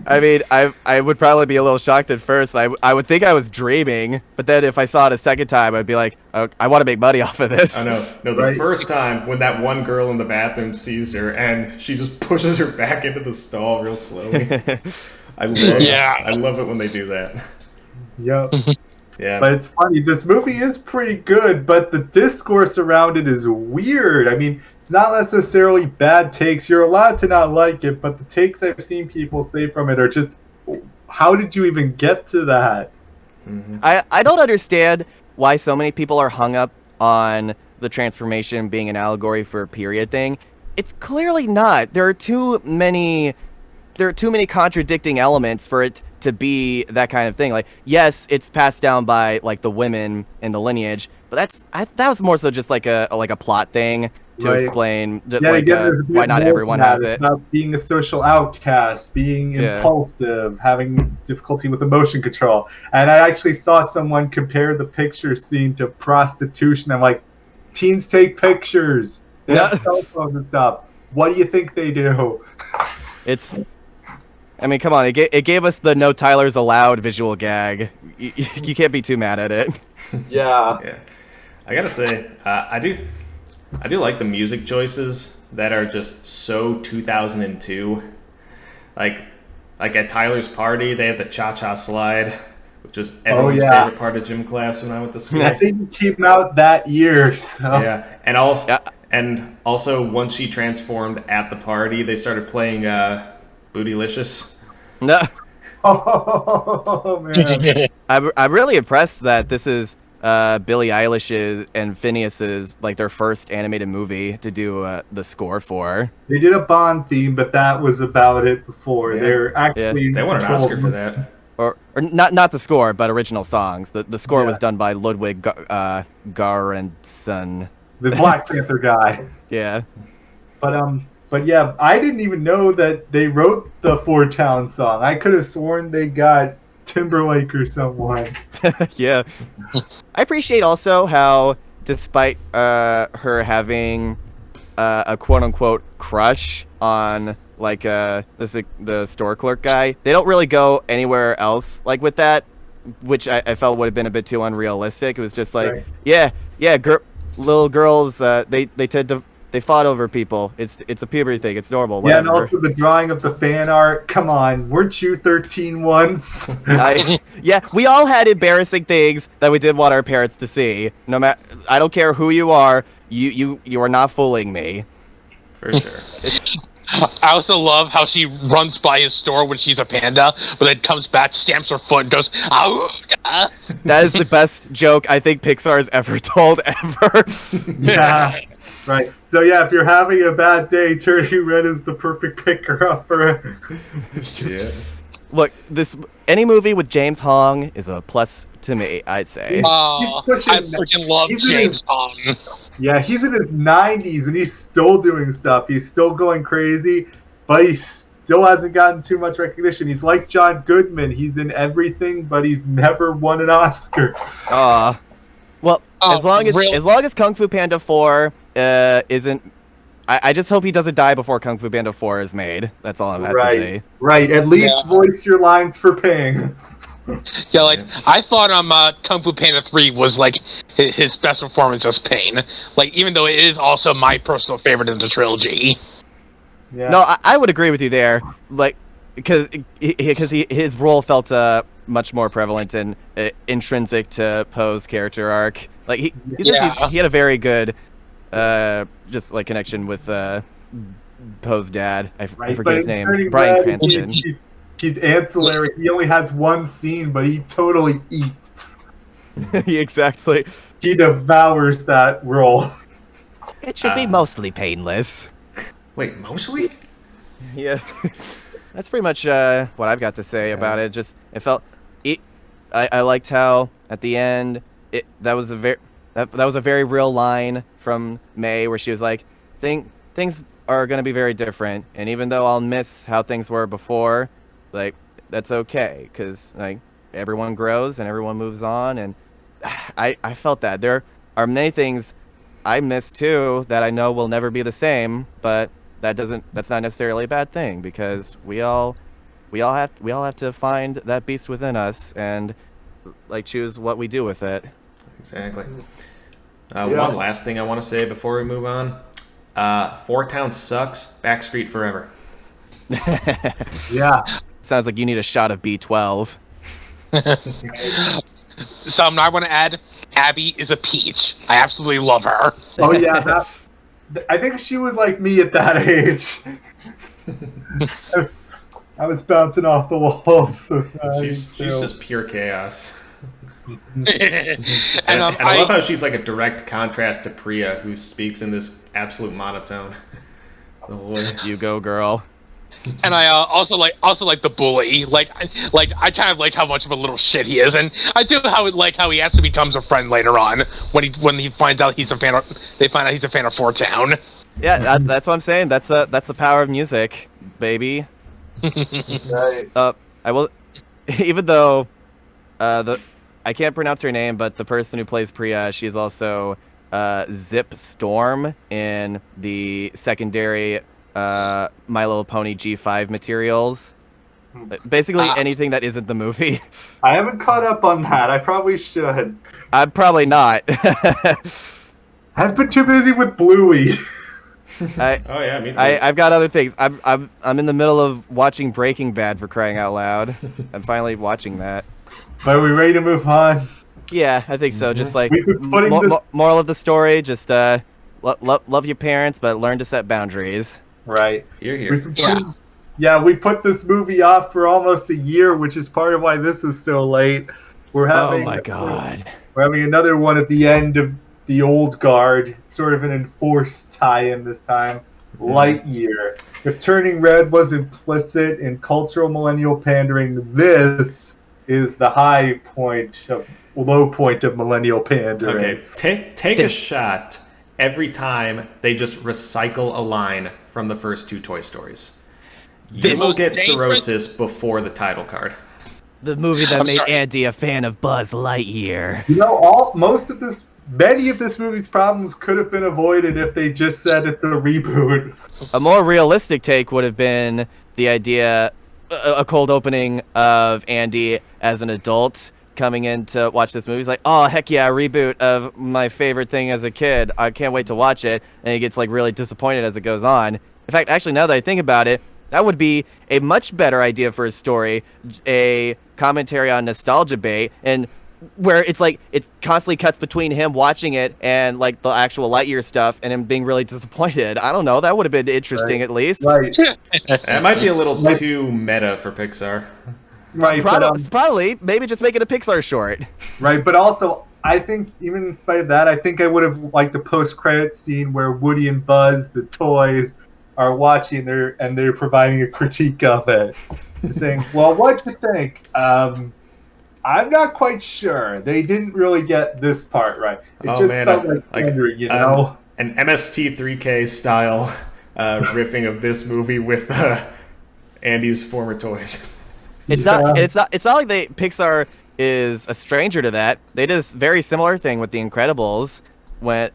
I mean, I would probably be a little shocked at first. I would think I was dreaming, but then if I saw it a second time, I'd be like, oh, I want to make money off of this. I know. No, the Right. first time when that one girl in the bathroom sees her and she just pushes her back into the stall real slowly. I love it when they do that. Yep. Yeah. But it's funny, this movie is pretty good, but the discourse around it is weird. I mean, it's not necessarily bad takes. You're allowed to not like it, but the takes I've seen people say from it are just, how did you even get to that? Mm-hmm. I don't understand why so many people are hung up on the transformation being an allegory for a period thing. It's clearly not. There are too many there are too many contradicting elements for it to be that kind of thing. Like, yes, it's passed down by like the women in the lineage, but that was more so just like a plot thing to explain why not everyone has it. About being a social outcast, being impulsive, having difficulty with emotion control. And I actually saw someone compare the picture scene to prostitution. I'm like, teens take pictures. They have cell phones and stuff. What do you think they do? I mean, come on. It gave us the "No Tyler's Allowed" visual gag. You can't be too mad at it. Yeah. I gotta say, I do like the music choices that are just so 2002. Like at Tyler's party, they have the cha-cha slide, which was everyone's favorite part of gym class when I went to school. I think it came out that year. So. Yeah, and also once she transformed at the party, they started playing Bootylicious. No. Oh man! I'm really impressed that this is Billie Eilish's and Phineas's like their first animated movie to do the score for. They did a Bond theme, but that was about it before. They're actually they won an Oscar for that. Or not the score, but original songs. The score was done by Ludwig Göransson, the Black Panther guy. Yeah. But yeah, I didn't even know that they wrote the Four Town song. I could have sworn they got Timberlake or someone. Yeah. I appreciate also how, despite her having a quote-unquote crush on like the store clerk guy, they don't really go anywhere else like with that, which I felt would have been a bit too unrealistic. It was just like, little girls, they fought over people. It's a puberty thing. It's normal. Whatever. Yeah, and also the drawing of the fan art. Come on, weren't you 13 once? We all had embarrassing things that we didn't want our parents to see. No matter, I don't care who you are. You are not fooling me. For sure. I also love how she runs by his store when she's a panda, but then comes back, stamps her foot, and goes, "Ow!" That is the best joke I think Pixar has ever told ever. Yeah. Right. So yeah, if you're having a bad day, Turning Red is the perfect picker-upper. Look, any movie with James Hong is a plus to me, I'd say. I freaking love James Hong. Yeah, he's in his 90s and he's still doing stuff. He's still going crazy, but he still hasn't gotten too much recognition. He's like John Goodman. He's in everything, but he's never won an Oscar. As long as Kung Fu Panda 4 isn't, I just hope he doesn't die before Kung Fu Panda 4 is made. That's all I have to say. Right. At least voice your lines for Ping. Yeah, I thought Kung Fu Panda 3 was like his best performance as Pain. Like, even though it is also my personal favorite in the trilogy. Yeah. No, I would agree with you there. Like, because his role felt much more prevalent and intrinsic to Poe's character arc. Like he had a very good just like connection with Poe's dad. I forget his name. Bryan Cranston. He's ancillary. He only has one scene, but he totally eats. Exactly. He devours that role. It should be mostly painless. Wait, mostly? Yeah. That's pretty much what I've got to say about it. Just I liked how at the end that was a very real line from May where she was like, things are going to be very different, and even though I'll miss how things were before, like that's okay because like everyone grows and everyone moves on, and I felt that there are many things I miss too that I know will never be the same, but that's not necessarily a bad thing because we all have to find that beast within us and like choose what we do with it. Exactly. One last thing I want to say before we move on. Four Town sucks. Backstreet forever. Yeah. Sounds like you need a shot of B12. Something I want to add, Abby is a peach. I absolutely love her. Oh yeah, I think she was like me at that age. I was bouncing off the walls. She's just pure chaos. and I love how she's like a direct contrast to Priya, who speaks in this absolute monotone. You go, girl. And I also like the bully. I kind of like how much of a little shit he is, and I do how he actually becomes a friend later on when he finds out he's a fan of. They find out he's a fan of Four Town. Yeah, that's what I'm saying. That's the power of music, baby. Right. I will, even though, I can't pronounce her name, but the person who plays Priya, she's also Zip Storm in the secondary My Little Pony G5 materials. Basically anything that isn't the movie. I haven't caught up on that. I probably should. I'm probably not. I've been too busy with Bluey. Oh yeah, me too. I've got other things. I'm in the middle of watching Breaking Bad, for crying out loud. I'm finally watching that. Are we ready to move on? Yeah, I think so. Just like We've been putting this... moral of the story, just love your parents, but learn to set boundaries. Right. Here. Yeah, we put this movie off for almost a year, which is part of why this is so late. We're having, oh my god. We're having another one at the end of the old guard. It's sort of an enforced tie-in this time. Lightyear. If Turning Red was implicit in cultural millennial pandering, this is the low point of millennial pandering. Okay, take a shot every time they just recycle a line from the first two Toy Stories. You will get cirrhosis before the title card. The movie that made Andy a fan of Buzz Lightyear. You know, many of this movie's problems could have been avoided if they just said it's a reboot. A more realistic take would have been the idea, a cold opening of Andy as an adult coming in to watch this movie. He's like, oh, heck yeah, a reboot of my favorite thing as a kid. I can't wait to watch it. And he gets like really disappointed as it goes on. In fact, actually, now that I think about it, that would be a much better idea for a story, a commentary on nostalgia bait, and where it's like it constantly cuts between him watching it and like the actual Lightyear stuff and him being really disappointed. I don't know. That would have been interesting, at least. Right. It might be a little too meta for Pixar. Right. Probably. Maybe just make it a Pixar short. Right, but also, I think even in spite of that, I think I would have liked the post-credits scene where Woody and Buzz, the toys, are watching and they're providing a critique of it. They're saying, well, what'd you think? I'm not quite sure. They didn't really get this part right. It felt like pandering, you know? An MST3K style riffing of this movie with Andy's former toys. It's not like Pixar is a stranger to that. They did this very similar thing with The Incredibles, where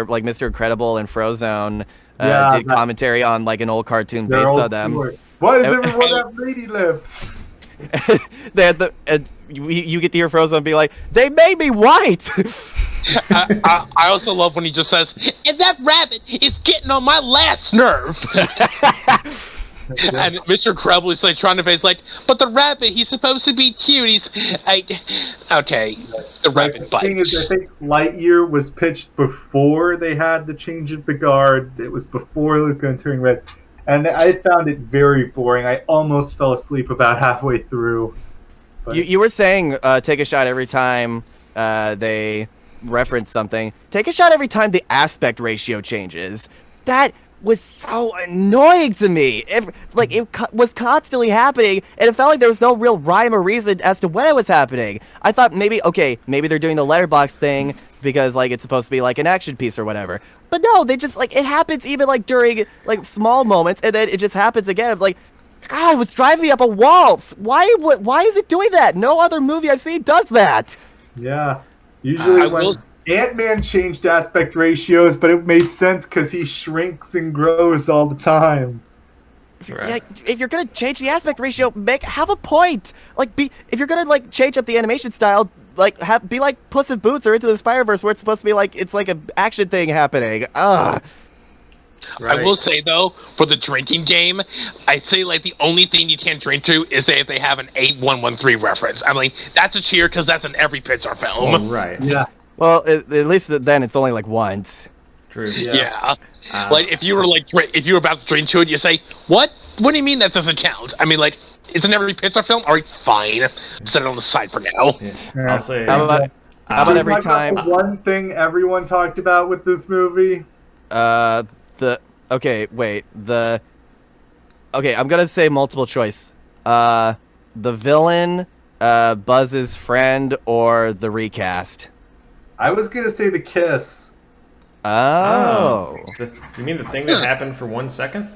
like Mr. Incredible and Frozone did commentary on like an old cartoon based on them. Why does everyone have lady lips? They had you get to hear Frozone be like, they made me white. I also love when he just says, and that rabbit is getting on my last nerve. And Mr. Incredible is like trying to face like, but the rabbit, he's supposed to be cute. Okay, the rabbit bites. The thing is, I think Lightyear was pitched before they had the change of the guard. It was before Luca and Turning Red, and I found it very boring. I almost fell asleep about halfway through. But... You were saying take a shot every time they reference something. Take a shot every time the aspect ratio changes. That was so annoying to me. It was constantly happening, and it felt like there was no real rhyme or reason as to when it was happening. I thought maybe they're doing the letterbox thing because like it's supposed to be like an action piece or whatever. But no, they just like it happens even like during like small moments, and then it just happens again. It's like, God, it was driving me up a wall. Why is it doing that? No other movie I've seen does that. Yeah, usually Ant-Man changed aspect ratios, but it made sense because he shrinks and grows all the time. Right. If you're gonna change the aspect ratio, have a point. If you're gonna like change up the animation style, be like Puss in Boots or Into the Spider-Verse, where it's supposed to be like it's like an action thing happening. Right. I will say though, for the drinking game, I say like the only thing you can't drink to is if they have an 8113 reference. I mean, that's a cheer because that's in every Pixar film. Oh, right. Yeah. Well, at least then it's only like once. True. Yeah. Like if you were about to drink to it, you say, "What? What do you mean that doesn't count?" I mean, like, it's in every Pixar film. All right, fine. Set it on the side for now. Yeah. I'll say. How about every time? One thing everyone talked about with this movie. Okay, I'm gonna say multiple choice. The villain, Buzz's friend, or the recast. I was gonna say the kiss. Oh. You mean the thing that happened for 1 second?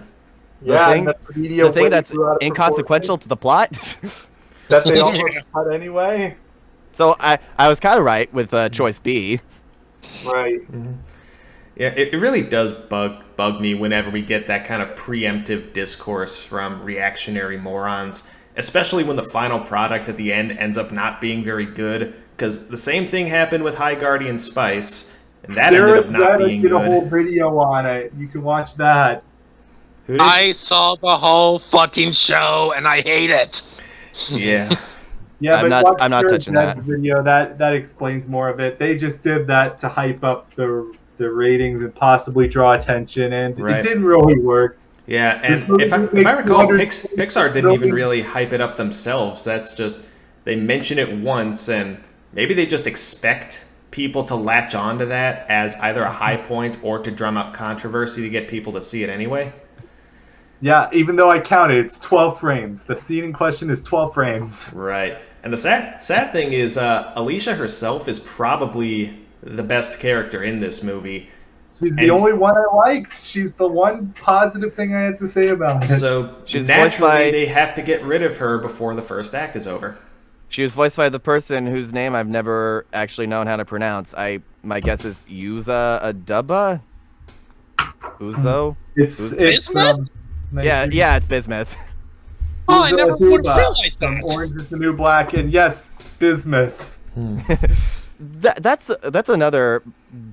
Yeah, thing- and that the media The thing way that's too out of inconsequential to the plot. proportion, that they almost cut anyway. So I was kind of right with choice B. Right. Yeah, it really does bug me whenever we get that kind of preemptive discourse from reactionary morons, especially when the final product at the end ends up not being very good, because the same thing happened with High Guardian Spice, and that ended up not being did a whole good. video on it. You can watch that. Who did? I saw the whole fucking show and I hate it. Yeah. Yeah, I'm but not- watch I'm not Jared touching Zed's that. video. That explains more of it. They just did that to hype up the ratings and possibly draw attention, and Right. it didn't really work. Yeah, This and movie if I makes recall, 200 Pixar didn't even million. really hype it up themselves. That's just, they mention it once, and maybe they just expect people to latch on to that as either a high point or to drum up controversy to get people to see it anyway. Yeah, even though I counted, it's 12 frames. The scene in question is 12 frames. Right. And the sad thing is, Alicia herself is probably the best character in this movie. She's And- the only one I liked. She's the one positive thing I had to say about it. So She's voiced naturally, by- they have to get rid of her before the first act is over. She was voiced by the person whose name I've never actually known how to pronounce. My guess is Yuza Aduba. Uzo. It's Bismuth? Yeah, it's Bismuth. Oh, I never would have Aduba realized from that. Orange Orange is the New Black, and yes, Bismuth. That's another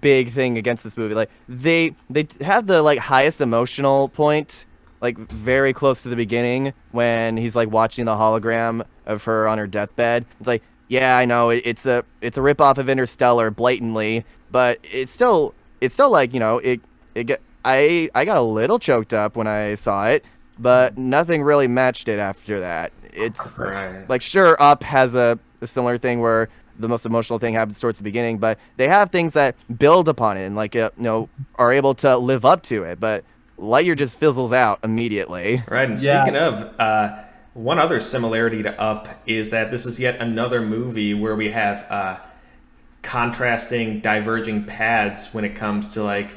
big thing against this movie. Like they have the like highest emotional point, like very close to the beginning when he's like watching the hologram of her on her deathbed. It's like, yeah, I know it's a ripoff of Interstellar blatantly, but it's still like, you know, I got a little choked up when I saw it, but nothing really matched it after that. It's Right. like, sure, Up has a similar thing where the most emotional thing happens towards the beginning, but they have things that build upon it and like are able to live up to it. But Lightyear just fizzles out immediately. Right, and Yeah. speaking of, one other similarity to Up is that this is yet another movie where we have contrasting, diverging paths when it comes to, like,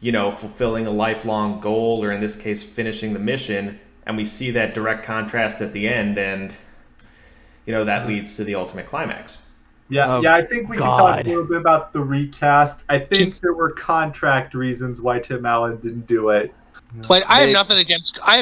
you know, fulfilling a lifelong goal, or in this case, finishing the mission, and we see that direct contrast at the end, and, you know, that leads to the ultimate climax. Yeah, Oh, yeah. I think we can talk God. a little bit about the recast. I think there were contract reasons why Tim Allen didn't do it. Like I have They-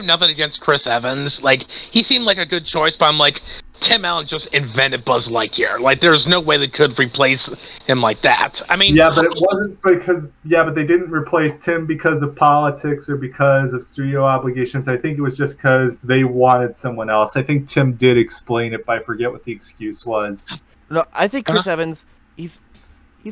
nothing against Chris Evans. Like he seemed like a good choice, but I'm like Tim Allen just invented Buzz Lightyear. Like there's no way they could replace him like that. I mean, Yeah, but it wasn't because but they didn't replace Tim because of politics or because of studio obligations. I think it was just because they wanted someone else. I think Tim did explain it, but I forget what the excuse was. No, I think Chris Evans, he's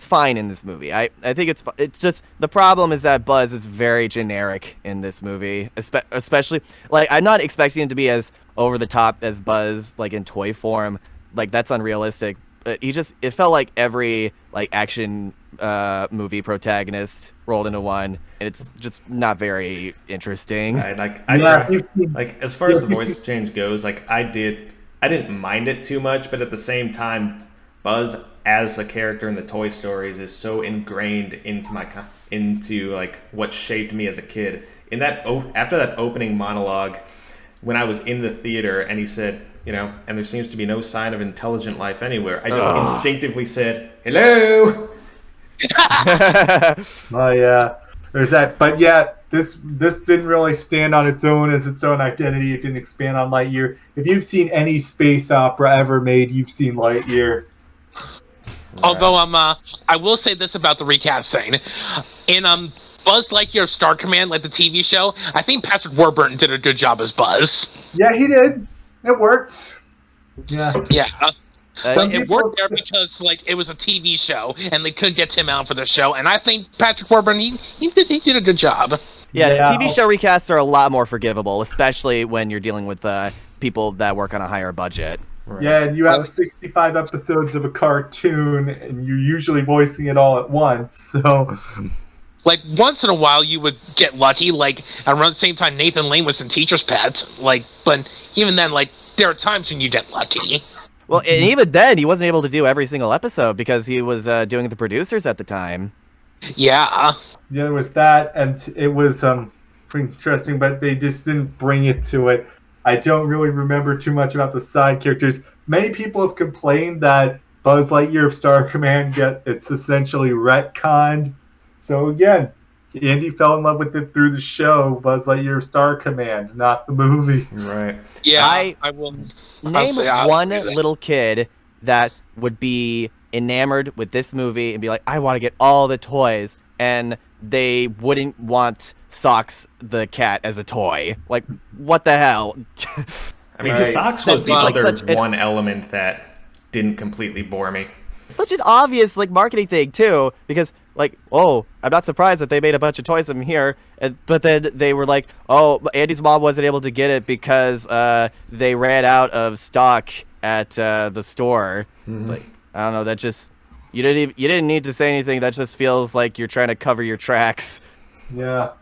fine in this movie. I think it's just the problem is that Buzz is very generic in this movie, especially like I'm not expecting him to be as over the top as Buzz like in toy form. Like that's unrealistic. But it felt like every like action movie protagonist rolled into one, and it's just not very interesting. Right? Like, like as far as the voice change goes, like I didn't mind it too much, but at the same time, Buzz as a character in the Toy Stories is so ingrained into like what shaped me as a kid. In that after that opening monologue, when I was in the theater and he said, you know, and there seems to be no sign of intelligent life anywhere, I just instinctively said, "Hello." Oh yeah, there's that. But yeah, this didn't really stand on its own as its own identity. It didn't expand on Lightyear. If you've seen any space opera ever made, you've seen Lightyear. although I will say this about the recasting. In Buzz Lightyear Star Command, like the TV show, I think Patrick Warburton did a good job as Buzz. Yeah, he did. It worked. Yeah. Yeah. Some It people- worked there because like it was a TV show and they couldn't get Tim Allen for the show, and I think Patrick Warburton he did a good job. Yeah, TV show recasts are a lot more forgivable, especially when you're dealing with people that work on a higher budget. Right. Yeah, and you have 65 episodes of a cartoon, and you're usually voicing it all at once. So, Like, once in a while you would get lucky, like, around the same time Nathan Lane was in Teacher's Pet, like, but even then, like, there are times when you get lucky. Well, and even then, he wasn't able to do every single episode because he was doing the producers at the time. Yeah. Yeah, there was that, and it was pretty interesting, but they just didn't bring it to it. I don't really remember too much about the side characters. Many people have complained that Buzz Lightyear of Star Command it's essentially retconned. So again, Andy fell in love with it through the show, Buzz Lightyear of Star Command, not the movie. Right. Yeah, I will name one little kid that would be enamored with this movie and be like, I want to get all the toys, and they wouldn't want Socks the cat as a toy. Like, what the hell? I mean, Right. Socks was the Like other such one element that didn't completely bore me. Such an obvious like marketing thing too, because like, oh, I'm not surprised that they made a bunch of toys from here, but then they were like, oh, Andy's mom wasn't able to get it because they ran out of stock at the store. Like, I don't know, that just you didn't need to say anything. That just feels like you're trying to cover your tracks. Yeah.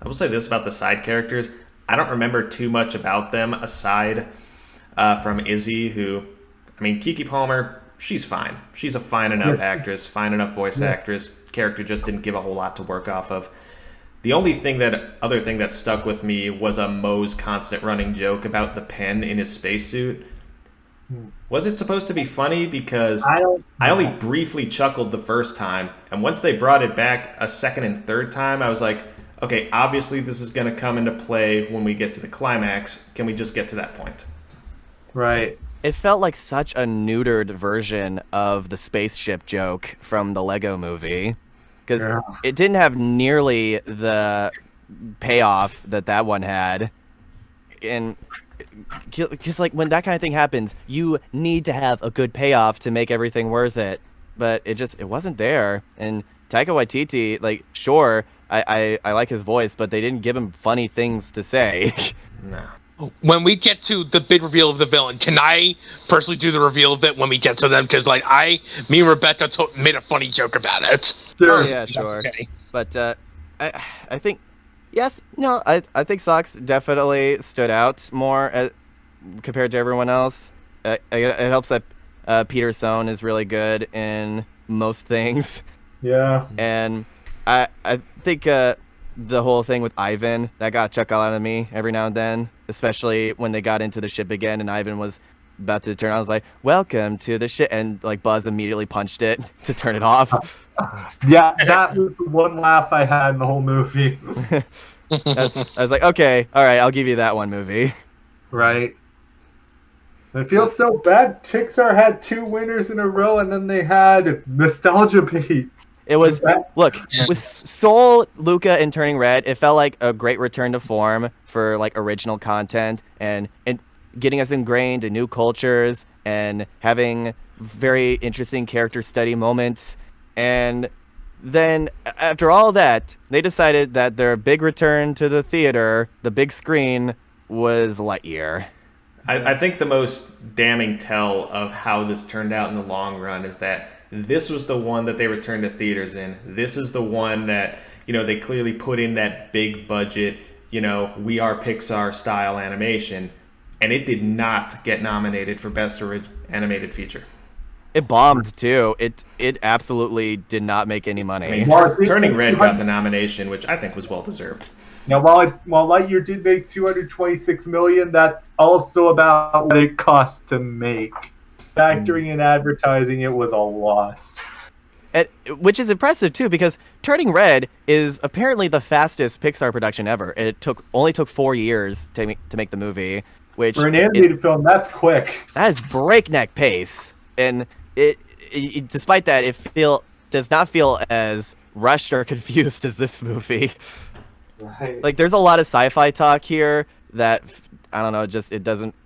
I will say this about the side characters. I don't remember too much about them aside from Izzy, who, I mean, Keke Palmer, she's fine. She's a fine enough actress, fine enough voice actress. Character just didn't give a whole lot to work off of. The only other thing that stuck with me was a Moe's constant running joke about the pen in his spacesuit. Was it supposed to be funny? Because I only briefly chuckled the first time, and once they brought it back a second and third time, I was like, okay, obviously this is going to come into play when we get to the climax. Can we just get to that point? Right. It felt like such a neutered version of the spaceship joke from the Lego movie, because it didn't have nearly the payoff that one had. And because like when that kind of thing happens, you need to have a good payoff to make everything worth it. But it wasn't there. And Taika Waititi, like, sure, I like his voice, but they didn't give him funny things to say. No. When we get to the big reveal of the villain, can I personally do the reveal of it when we get to them? Because like me and Rebecca made a funny joke about it. Sure. Oh, yeah, sure. Okay. But I think, yes, no, I think Socks definitely stood out more compared to everyone else. It helps that Peter Sohn is really good in most things. Yeah. And I think the whole thing with Ivan, that got a chuckle out of me every now and then, especially when they got into the ship again and Ivan was about to turn on. I was like, welcome to the ship, and like Buzz immediately punched it to turn it off. Yeah, that was the one laugh I had in the whole movie. I was like, okay, all right, I'll give you that one movie. Right. It feels so bad. Pixar had 2 winners in a row, and then they had Nostalgia Bait. It was, look, with Soul, Luca, and Turning Red, it felt like a great return to form for like original content and getting us ingrained in new cultures and having very interesting character study moments. And then after all that, they decided that their big return to the theater, the big screen, was Lightyear. I think the most damning tell of how this turned out in the long run is that this was the one that they returned to theaters in. This is the one that, they clearly put in that big budget, we are Pixar style animation, and it did not get nominated for Best Animated Feature. It bombed too. It absolutely did not make any money. I mean, Turning Red got the nomination, which I think was well deserved. Now, while Lightyear did make $226 million, that's also about what it cost to make. Factoring in advertising, it was a loss. Which is impressive too, because Turning Red is apparently the fastest Pixar production ever. It only took 4 years to make the movie, which For an animated film, that's quick. That is breakneck pace, and it despite that, does not feel as rushed or confused as this movie. Right. Like, there's a lot of sci-fi talk here that I don't know,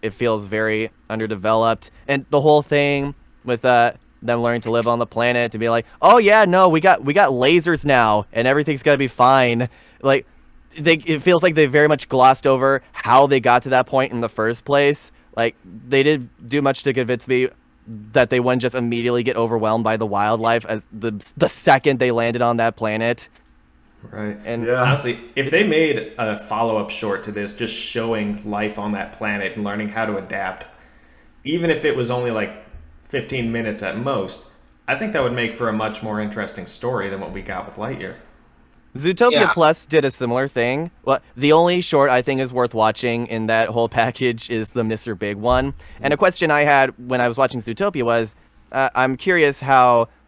it feels very underdeveloped, and the whole thing with them learning to live on the planet, to be like, oh yeah, no, we got lasers now and everything's gonna be fine. Like, it feels like they very much glossed over how they got to that point in the first place. Like, they didn't do much to convince me that they wouldn't just immediately get overwhelmed by the wildlife as the second they landed on that planet. Right. And honestly, if they made a follow-up short to this just showing life on that planet and learning how to adapt, even if it was only like 15 minutes at most, I think that would make for a much more interesting story than what we got with Lightyear. Zootopia Plus did a similar thing. Well, the only short I think is worth watching in that whole package is the Mr. Big one. And a question I had when I was watching Zootopia was, I'm curious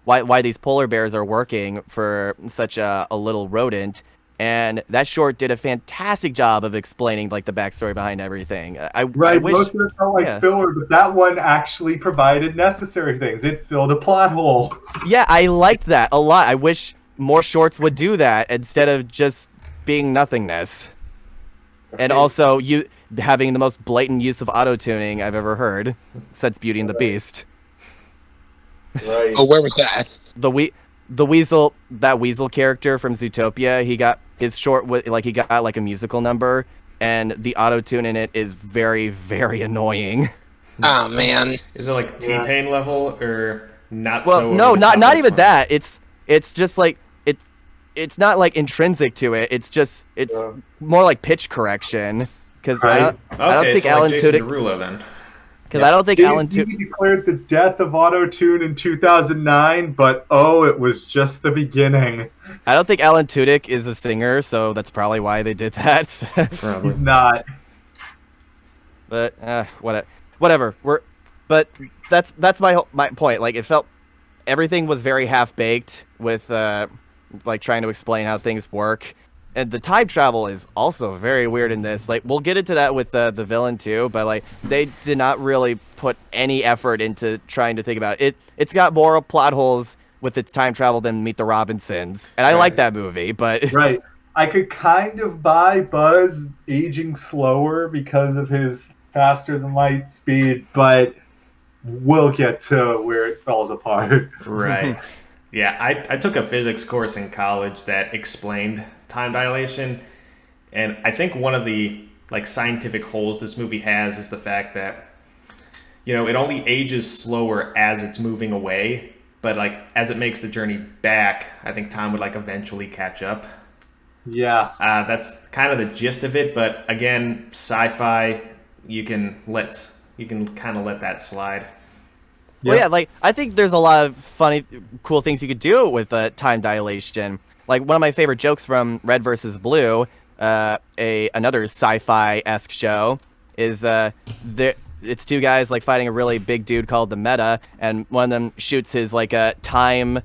why these polar bears are working for such a little rodent. And that short did a fantastic job of explaining like the backstory behind everything. I wish, most of it felt like filler, but that one actually provided necessary things. It filled a plot hole. Yeah, I liked that a lot. I wish more shorts would do that instead of just being nothingness. And also, you having the most blatant use of auto-tuning I've ever heard since Beauty and the Beast. Right. Oh, where was that? The weasel, that weasel character from Zootopia, he got his short he got like a musical number, and the auto-tune in it is very, very annoying. Oh man. Is it like T-Pain level or not? Well, so no, not even fun? that. It's just like it's not like intrinsic to it. It's more like pitch correction because I don't think so Alan like Jason Tudyk. Derulo then. Because I don't think Alan Tudyk Tudyk. declared the death of auto-tune in 2009, but it was just the beginning. I don't think Alan Tudyk is a singer, so that's probably why they did that. Probably. He's not. But whatever. But that's my point. Like it felt everything was very half baked with like trying to explain how things work. And the time travel is also very weird in this. Like, we'll get into that with the villain too, but like they did not really put any effort into trying to think about it. It's got more plot holes with its time travel than Meet the Robinsons, and I like that movie. But Right, I could kind of buy Buzz aging slower because of his faster than light speed, but we'll get to where it falls apart. Right. Yeah, I took a physics course in college that explained time dilation, and I think one of the like scientific holes this movie has is the fact that it only ages slower as it's moving away, but like as it makes the journey back, I think time would like eventually catch up. Yeah. That's kind of the gist of it, but again, sci-fi, you can kind of let that slide. Well, yeah, like I think there's a lot of funny, cool things you could do with time dilation. Like one of my favorite jokes from Red vs. Blue, another sci-fi-esque show, is it's two guys like fighting a really big dude called the Meta, and one of them shoots his like a time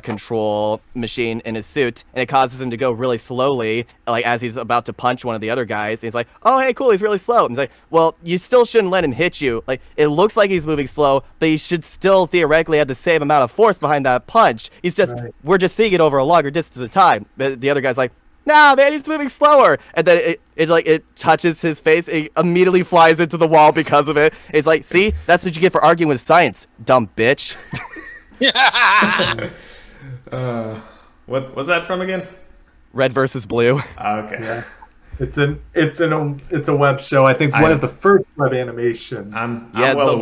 control machine in his suit, and it causes him to go really slowly, like as he's about to punch one of the other guys. And he's like, "Oh, hey, cool, he's really slow." And he's like, "Well, you still shouldn't let him hit you. Like, it looks like he's moving slow, but he should still theoretically have the same amount of force behind that punch. We're just seeing it over a longer distance of time." But the other guy's like, "Nah, man, he's moving slower." And then it touches his face. It immediately flies into the wall because of it. It's like, see, that's what you get for arguing with science, dumb bitch. What was that from again? Red versus Blue. Okay. Yeah. It's a web show. I think one of the first web animations. The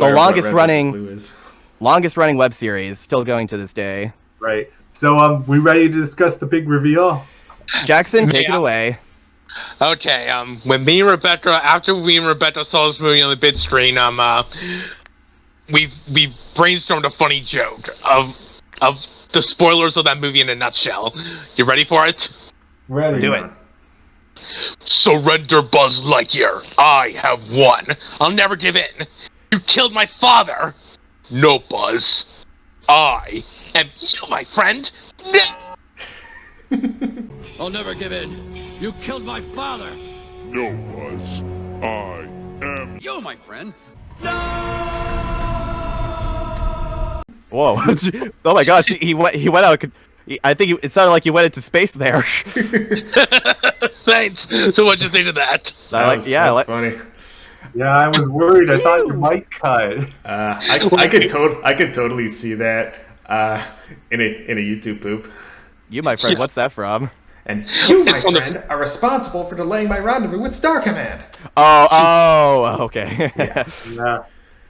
longest running web series, still going to this day. Right. So we ready to discuss the big reveal? Jackson, take it away. Okay. After me and Rebecca saw this movie on the big screen, we brainstormed a funny joke of the spoilers of that movie in a nutshell. You ready for it? Ready. Do it. Surrender, Buzz Lightyear. I have won. I'll never give in. You killed my father. No, Buzz. I am you, my friend. No. I'll never give in. You killed my father. No, Buzz. I am You, my friend. Whoa! Oh my gosh, he went out. I think it sounded like he went into space there. Thanks. So what'd you think of that? That's funny. Yeah, I was worried. I thought your mic cut. I could totally see that in a YouTube poop. You, my friend, what's that from? And you, my friend, are responsible for delaying my rendezvous with Star Command. Oh, okay. Yeah.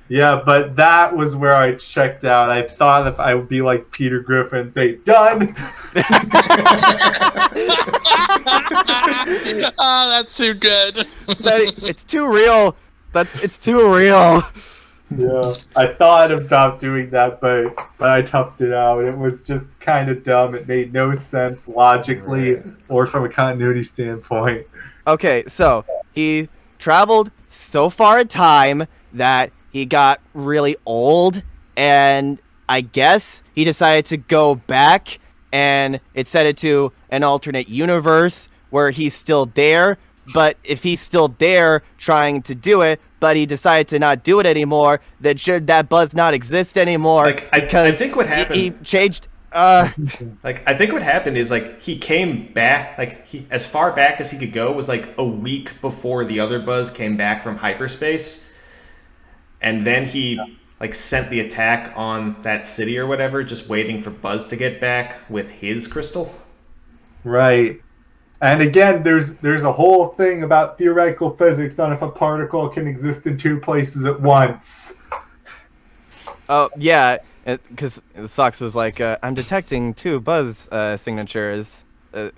Yeah, but that was where I checked out. I thought if I would be like Peter Griffin and say, done! Oh, that's too good. It's too real. It's too real. Yeah, I thought about doing that, but I toughed it out. It was just kind of dumb. It made no sense logically or from a continuity standpoint. Okay, so he traveled so far in time that he got really old, and I guess he decided to go back, and it set it to an alternate universe where he's still there. But if he's still there trying to do it, but he decided to not do it anymore, then should that Buzz not exist anymore? Like, I think what happened... He changed... Like, I think what happened is, like, he came back, like, he as far back as he could go was, like, a week before the other Buzz came back from hyperspace. And then he, like, sent the attack on that city or whatever, just waiting for Buzz to get back with his crystal. Right. And again, there's a whole thing about theoretical physics on if a particle can exist in two places at once. Oh, yeah, because Sox was like, I'm detecting two Buzz signatures. That's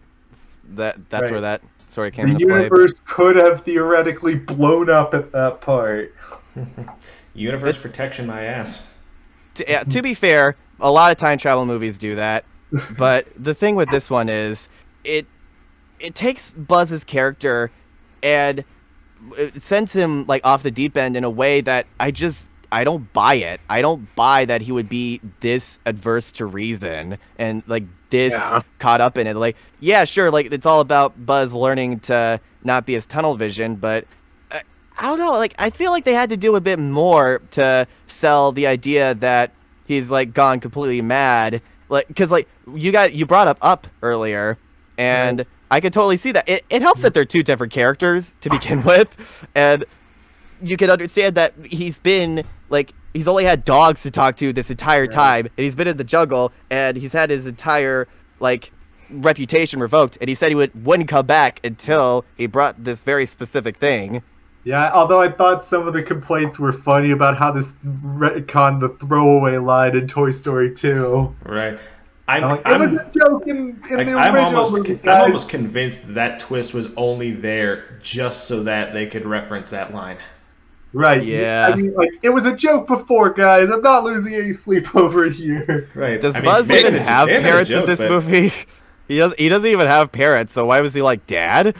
where that story came into play. The universe could have theoretically blown up at that part. Universe protection, my ass. To be fair, a lot of time travel movies do that. But the thing with this one is, it takes Buzz's character and it sends him like off the deep end in a way that I don't buy it. I don't buy that he would be this adverse to reason and like this caught up in it. Like, yeah, sure, like it's all about Buzz learning to not be his tunnel vision, but I don't know, like I feel like they had to do a bit more to sell the idea that he's like gone completely mad. Like, because like you brought up earlier, and I could totally see that. It helps that they're two different characters to begin with, and you can understand that he's only had dogs to talk to this entire time, and he's been in the jungle, and he's had his entire like reputation revoked, and he said he wouldn't come back until he brought this very specific thing. Yeah, although I thought some of the complaints were funny about how this retconned the throwaway line in Toy Story 2. Right. It was a joke in the original movie, guys. I'm almost convinced that twist was only there just so that they could reference that line. Right. Yeah. I mean, like, it was a joke before, guys. I'm not losing any sleep over here. Right. Does Buzz even have parents in this movie? He doesn't even have parents, so why was he like, Dad?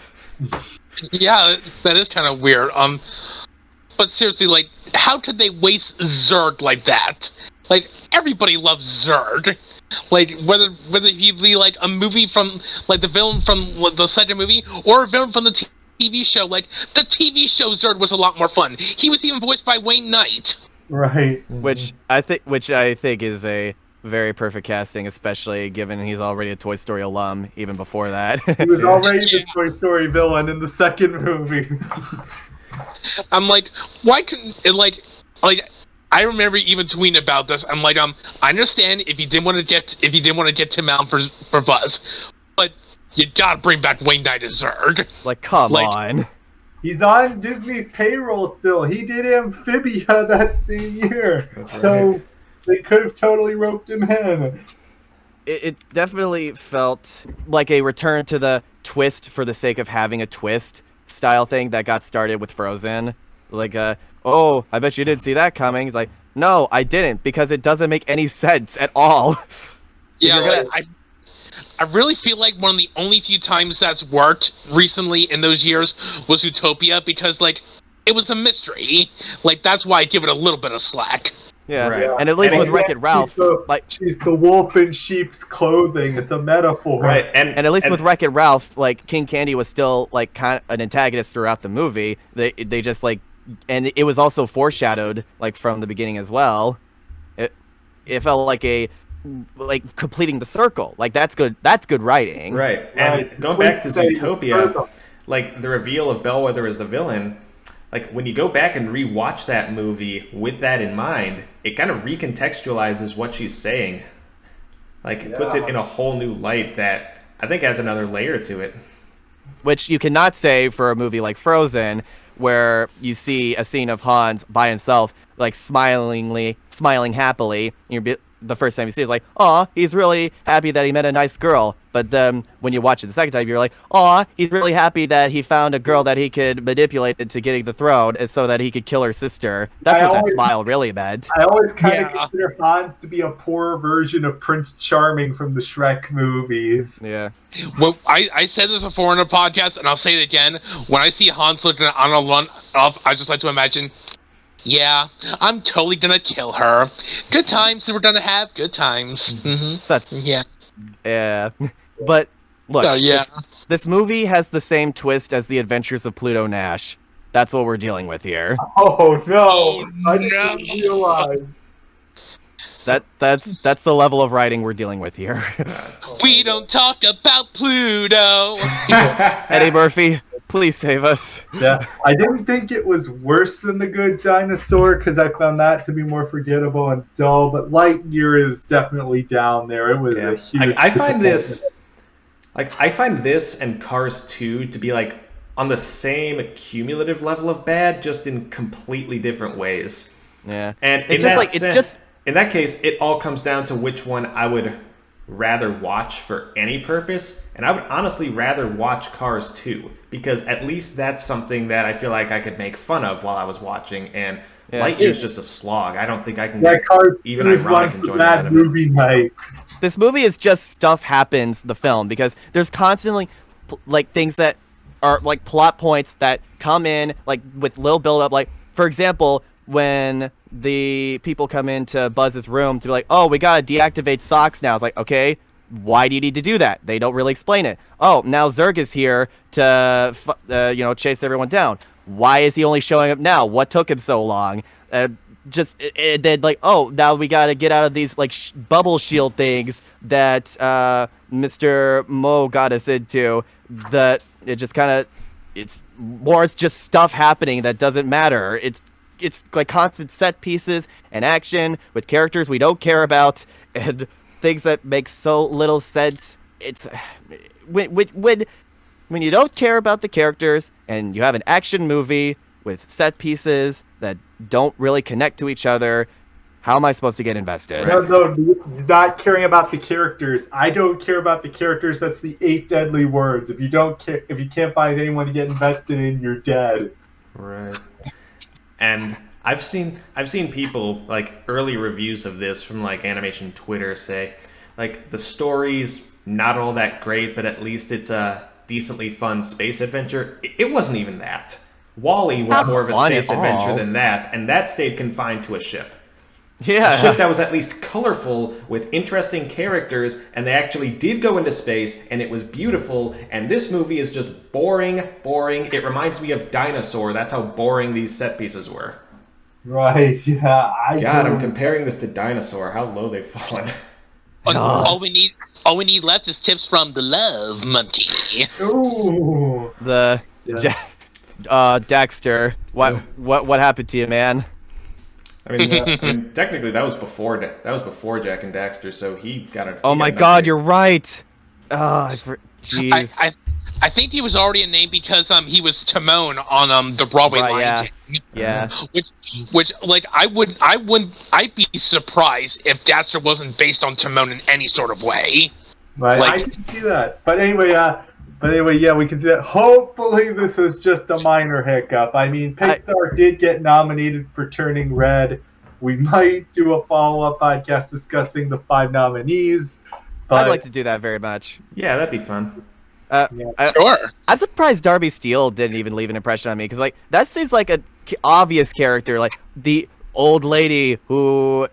Yeah, that is kind of weird. But seriously, like, how could they waste Zurg like that? Like, everybody loves Zurg. Like, whether he be like a movie from like the villain from the second movie or a villain from the TV show. Like, the TV show Zurg was a lot more fun. He was even voiced by Wayne Knight. Right. Which I think is a very perfect casting, especially given he's already a Toy Story alum even before that. He was already the Toy Story villain in the second movie. I'm like, why couldn't it like I remember even tweeting about this. I'm like, I understand if you didn't want to get Tim Allen for Buzz, but you gotta bring back Wayne Knight as Zurg. Like, come on. He's on Disney's payroll still. He did Amphibia that same year. So they could have totally roped him in. It definitely felt like a return to the twist for the sake of having a twist style thing that got started with Frozen. Like, oh, I bet you didn't see that coming. He's like, no, I didn't, because it doesn't make any sense at all. Yeah, I really feel like one of the only few times that's worked recently in those years was Zootopia, because, like, it was a mystery. Like, that's why I give it a little bit of slack. Yeah, right. And at least with Wreck-It Ralph, she's the wolf in sheep's clothing. It's a metaphor, right? And at least with Wreck-It Ralph, like King Candy was still like kind of an antagonist throughout the movie. They just like, and it was also foreshadowed like from the beginning as well. It felt like completing the circle. Like that's good writing, right? And going back to Zootopia, like the reveal of Bellwether as the villain. Like, when you go back and rewatch that movie with that in mind, it kind of recontextualizes what she's saying. Like, it puts it in a whole new light that I think adds another layer to it. Which you cannot say for a movie like Frozen, where you see a scene of Hans by himself, like smiling happily. The first time you see it, it's like, aw, he's really happy that he met a nice girl. But then when you watch it the second time, you're like, aw, he's really happy that he found a girl that he could manipulate into getting the throne so that he could kill her sister. That's what that smile really meant. I always kind of consider Hans to be a poorer version of Prince Charming from the Shrek movies. Yeah. Well, I said this before in a podcast, and I'll say it again. When I see Hans looking at Anna Lund up, I just like to imagine, yeah, I'm totally gonna kill her. Good times, we're gonna have good times. Mm-hmm. Yeah. But look, this movie has the same twist as The Adventures of Pluto Nash. That's what we're dealing with here. Oh no! I didn't realize. That's the level of writing we're dealing with here. We don't talk about Pluto. Eddie Murphy, please save us. Yeah, I didn't think it was worse than The Good Dinosaur because I found that to be more forgettable and dull. But Lightyear is definitely down there. It was a huge. I find this and Cars 2 to be like on the same cumulative level of bad, just in completely different ways. Yeah, and it's just like it's just. In that case, it all comes down to which one I would rather watch for any purpose, and I would honestly rather watch Cars 2, because at least that's something that I feel like I could make fun of while I was watching, and Lightyear's just a slog. I don't think I can get even ironic enjoyment out of movie night. This movie is just stuff happens, the film, because there's constantly like things that are like plot points that come in like with little build up, like for example, when the people come into Buzz's room to be like, oh, we gotta deactivate socks now. It's like, okay, why do you need to do that? They don't really explain it. Oh, now Zurg is here to, chase everyone down. Why is he only showing up now? What took him so long? Then like, oh, now we gotta get out of these like bubble shield things that Mr. Mo got us into. That it just kind of, it's just stuff happening that doesn't matter. It's like constant set pieces and action with characters we don't care about and things that make so little sense. It's when you don't care about the characters and you have an action movie with set pieces that don't really connect to each other, how am I supposed to get invested? No, not caring about the characters. I don't care about the characters. That's the 8 deadly words. If you can't find anyone to get invested in, you're dead. Right. And I've seen people like early reviews of this from like animation Twitter say like the story's not all that great, but at least it's a decently fun space adventure. It wasn't even that. WALL-E was more of a space adventure than that, and that stayed confined to a ship. Yeah. A ship that was at least colorful with interesting characters, and they actually did go into space, and it was beautiful, and this movie is just boring. It reminds me of Dinosaur. That's how boring these set pieces were. Right, yeah. I'm comparing this to Dinosaur. How low they've fallen. All we need left is tips from the Love Monkey. Ooh. Dexter. What happened to you, man? I mean, technically that was before Jack and Daxter, so he got a. Oh my God, you're right. Jeez. I think he was already a name because he was Timon on the Broadway Lion King. Yeah. Which like I'd be surprised if Daxter wasn't based on Timon in any sort of way. Right, like, I can see that. But anyway, yeah, we can see that. Hopefully, this is just a minor hiccup. I mean, PIXAR did get nominated for Turning Red. We might do a follow-up podcast discussing the 5 nominees. But... I'd like to do that very much. Yeah, that'd be fun. Sure. I'm surprised Darby Steele didn't even leave an impression on me, because like that seems like an obvious character, like the old lady who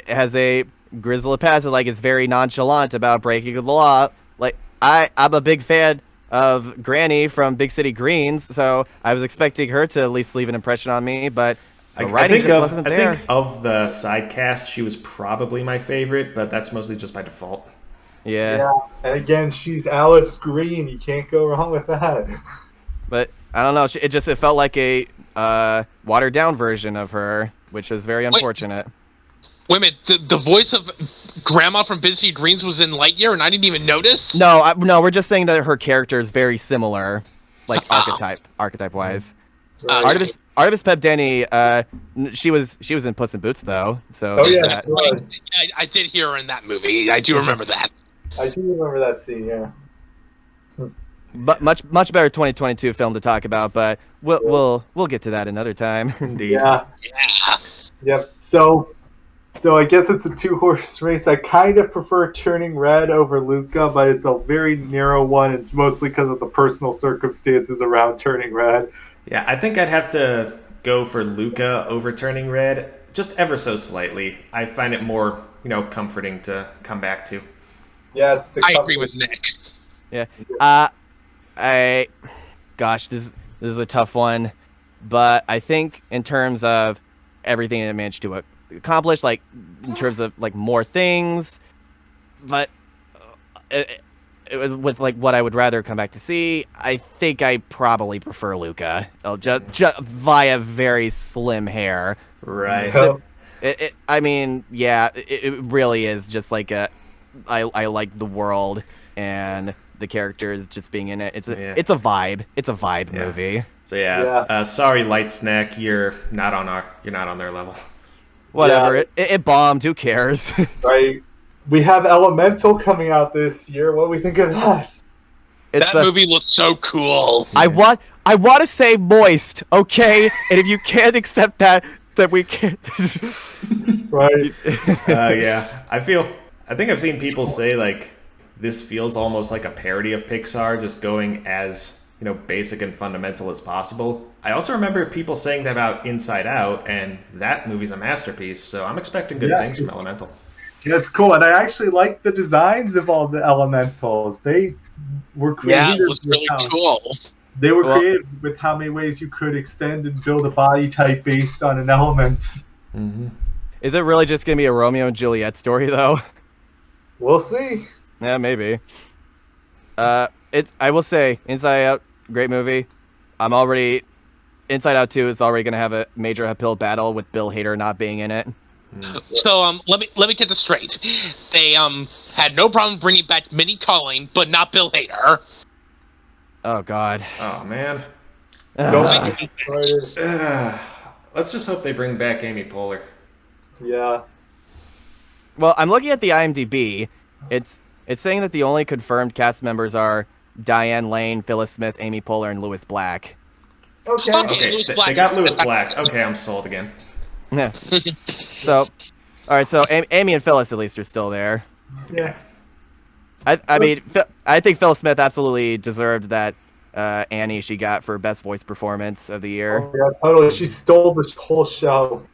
has a grizzled past, like is very nonchalant about breaking the law. Like I'm a big fan of Granny from Big City Greens, so I was expecting her to at least leave an impression on me, but the writing just wasn't there. I think of the side cast, she was probably my favorite, but that's mostly just by default. Yeah. And again, she's Alice Green. You can't go wrong with that. But I don't know. It felt like a watered down version of her, which is very unfortunate. Wait a minute. The voice of Grandma from Big City Greens was in Lightyear, and I didn't even notice. No, we're just saying that her character is very similar, like archetype wise. Artemis Pebdany, she was in Puss in Boots though. So Oh, yeah, that. I did hear her in that movie. I do remember that. I do remember that scene. Yeah. But much better 2022 film to talk about, but we'll get to that another time. Indeed. Yeah. Yeah. Yep. So I guess it's a 2-horse race. I kind of prefer Turning Red over Luca, but it's a very narrow one, and mostly because of the personal circumstances around Turning Red. Yeah, I think I'd have to go for Luca over Turning Red, just ever so slightly. I find it more, comforting to come back to. Yeah, it's the. I agree with Nick. Yeah. Gosh, this is a tough one, but I think in terms of everything it managed to accomplish, like in terms of like more things, but with like what I would rather come back to see, I think I probably prefer Luca. Just via very slim hair. Right. I mean, yeah, it really is just like I like the world and the characters just being in it. It's a vibe. It's a vibe movie. So sorry, Light Snack, you're not on their level. Whatever. Yeah. It bombed. Who cares? Right. We have Elemental coming out this year. What do we think of that? That movie looks so cool. I want to say moist, okay? And if you can't accept that we can't. Right. Yeah. I think I've seen people say like this feels almost like a parody of Pixar, just going as basic and fundamental as possible. I also remember people saying that about Inside Out, and that movie's a masterpiece, so I'm expecting good things from Elemental. Yeah, it's cool, and I actually like the designs of all the elementals. They were creative. Yeah, it was really cool. They were creative with how many ways you could extend and build a body type based on an element. Mm-hmm. Is it really just going to be a Romeo and Juliet story, though? We'll see. Yeah, maybe. I will say, Inside Out, great movie. Inside Out 2 is already going to have a major uphill battle with Bill Hader not being in it. So let me get this straight. They had no problem bringing back Minnie Kaling, but not Bill Hader. Oh God. Oh man. Let's just hope they bring back Amy Poehler. Yeah. Well, I'm looking at the IMDb. It's saying that the only confirmed cast members are Diane Lane, Phyllis Smith, Amy Poehler, and Louis Black. Okay. They got Louis Black. Okay, I'm sold again. Yeah. So, all right. So Amy and Phyllis at least are still there. Yeah. I mean, I think Phyllis Smith absolutely deserved that Annie she got for best voice performance of the year. Oh, yeah, totally. She stole this whole show.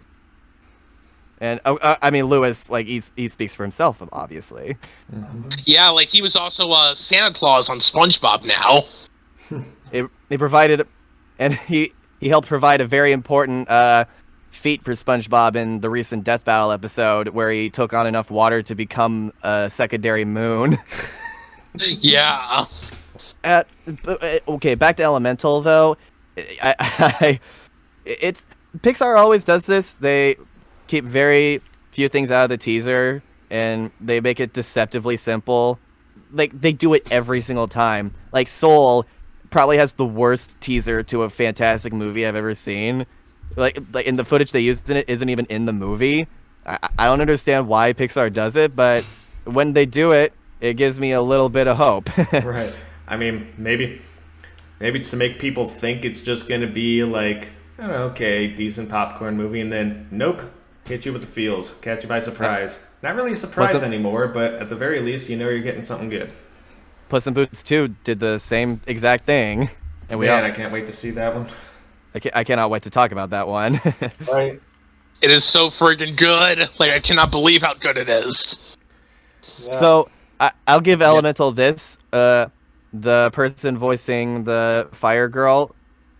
And I mean, Louis, like he speaks for himself, obviously. Mm-hmm. Yeah, like he was also Santa Claus on SpongeBob now. He provided, and he helped provide a very important feat for SpongeBob in the recent Death Battle episode, where he took on enough water to become a secondary moon. Yeah. Okay, back to Elemental though. It's Pixar always does this. They keep very few things out of the teaser, and they make it deceptively simple. Like they do it every single time. Like Soul probably has the worst teaser to a fantastic movie I've ever seen. Like in the footage they used in it isn't even in the movie. I don't understand why Pixar does it, but when they do it, it gives me a little bit of hope. Right. I mean, maybe it's to make people think it's just gonna be like, okay, decent popcorn movie, and then nope, hit you with the feels, catch you by surprise. Not really a surprise anymore, but at the very least, you're getting something good. Puss in Boots 2 did the same exact thing, and I can't wait to see that one. I cannot wait to talk about that one. Right. It is so freaking good. Like I cannot believe how good it is. Yeah. So I'll give Elemental this. The person voicing the fire girl,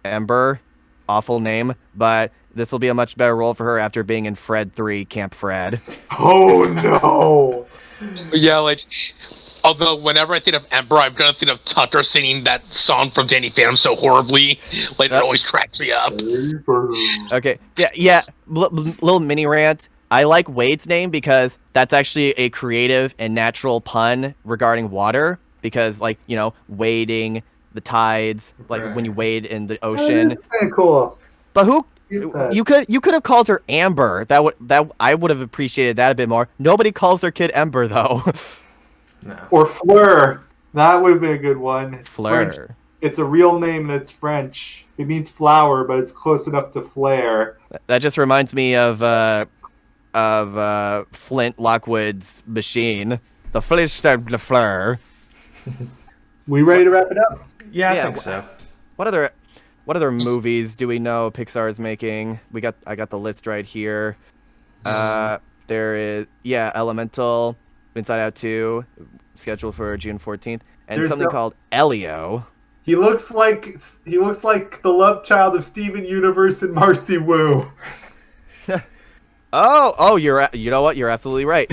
Ember, awful name, but this will be a much better role for her after being in Fred 3, Camp Fred. Oh no! Yeah, like, although whenever I think of Ember, I'm gonna think of Tucker singing that song from Danny Phantom so horribly. Like, it always cracks me up. Okay, yeah. Little mini rant. I like Wade's name because that's actually a creative and natural pun regarding water. Because, like, wading the tides, like Right. when you wade in the ocean. Kind of cool. But who That. you could have called her Amber. That I would have appreciated that a bit more. Nobody calls their kid Ember though. No. Or Fleur. That would have been a good one. It's Fleur. French. It's a real name and it's French. It means flower, but it's close enough to flare. That just reminds me of Flint Lockwood's machine. The Flint de Fleur. We ready to wrap it up? Yeah, I Yeah, think so. What other movies do we know Pixar is making? I got the list right here. There is Elemental, Inside Out 2, scheduled for June 14th, and There's something called Elio. He looks like the love child of Steven Universe and Marcy Wu. You know what? You're absolutely right.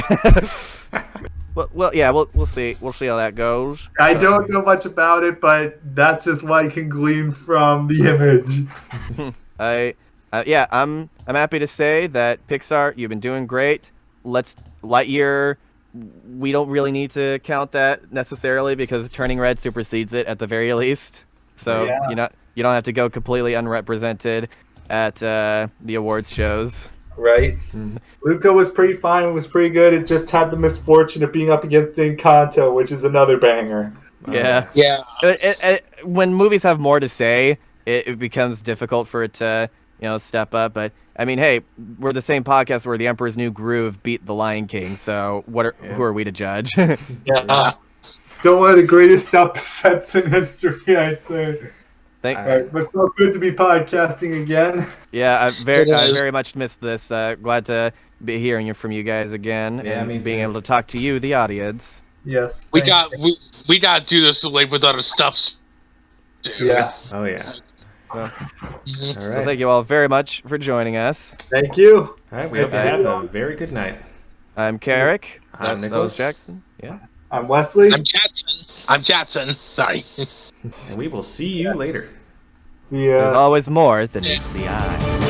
Well, yeah, we'll see. We'll see how that goes. I don't know much about it, but that's just what I can glean from the image. I'm happy to say that Pixar, you've been doing great. Lightyear, we don't really need to count that necessarily because Turning Red supersedes it at the very least. So Yeah. you don't have to go completely unrepresented at the awards shows. Right? Luca was pretty fine. It was pretty good. It just had the misfortune of being up against Encanto, which is another banger. Yeah. Yeah. When movies have more to say, it becomes difficult for it to, step up. But I mean, hey, we're the same podcast where The Emperor's New Groove beat The Lion King. So who are we to judge? Yeah. Still one of the greatest upsets in history, I'd say. Thank. All right, but felt good to be podcasting again. Yeah, I It is. very much missed this. Glad to be hearing from you guys again Yeah, and me being too. able to talk to you, the audience. Yes. We thank got we got to do this like with other stuff. Dude. you. Yeah. Oh yeah. So, All so right. thank you all very much for joining us. Thank you. All right. We hope you have a very good night. I'm Carrick. I'm That was Nicholas. Jackson. Yeah. I'm Wesley. I'm Jatson. Sorry. And we will see you later. See ya. There's always more than meets the eye.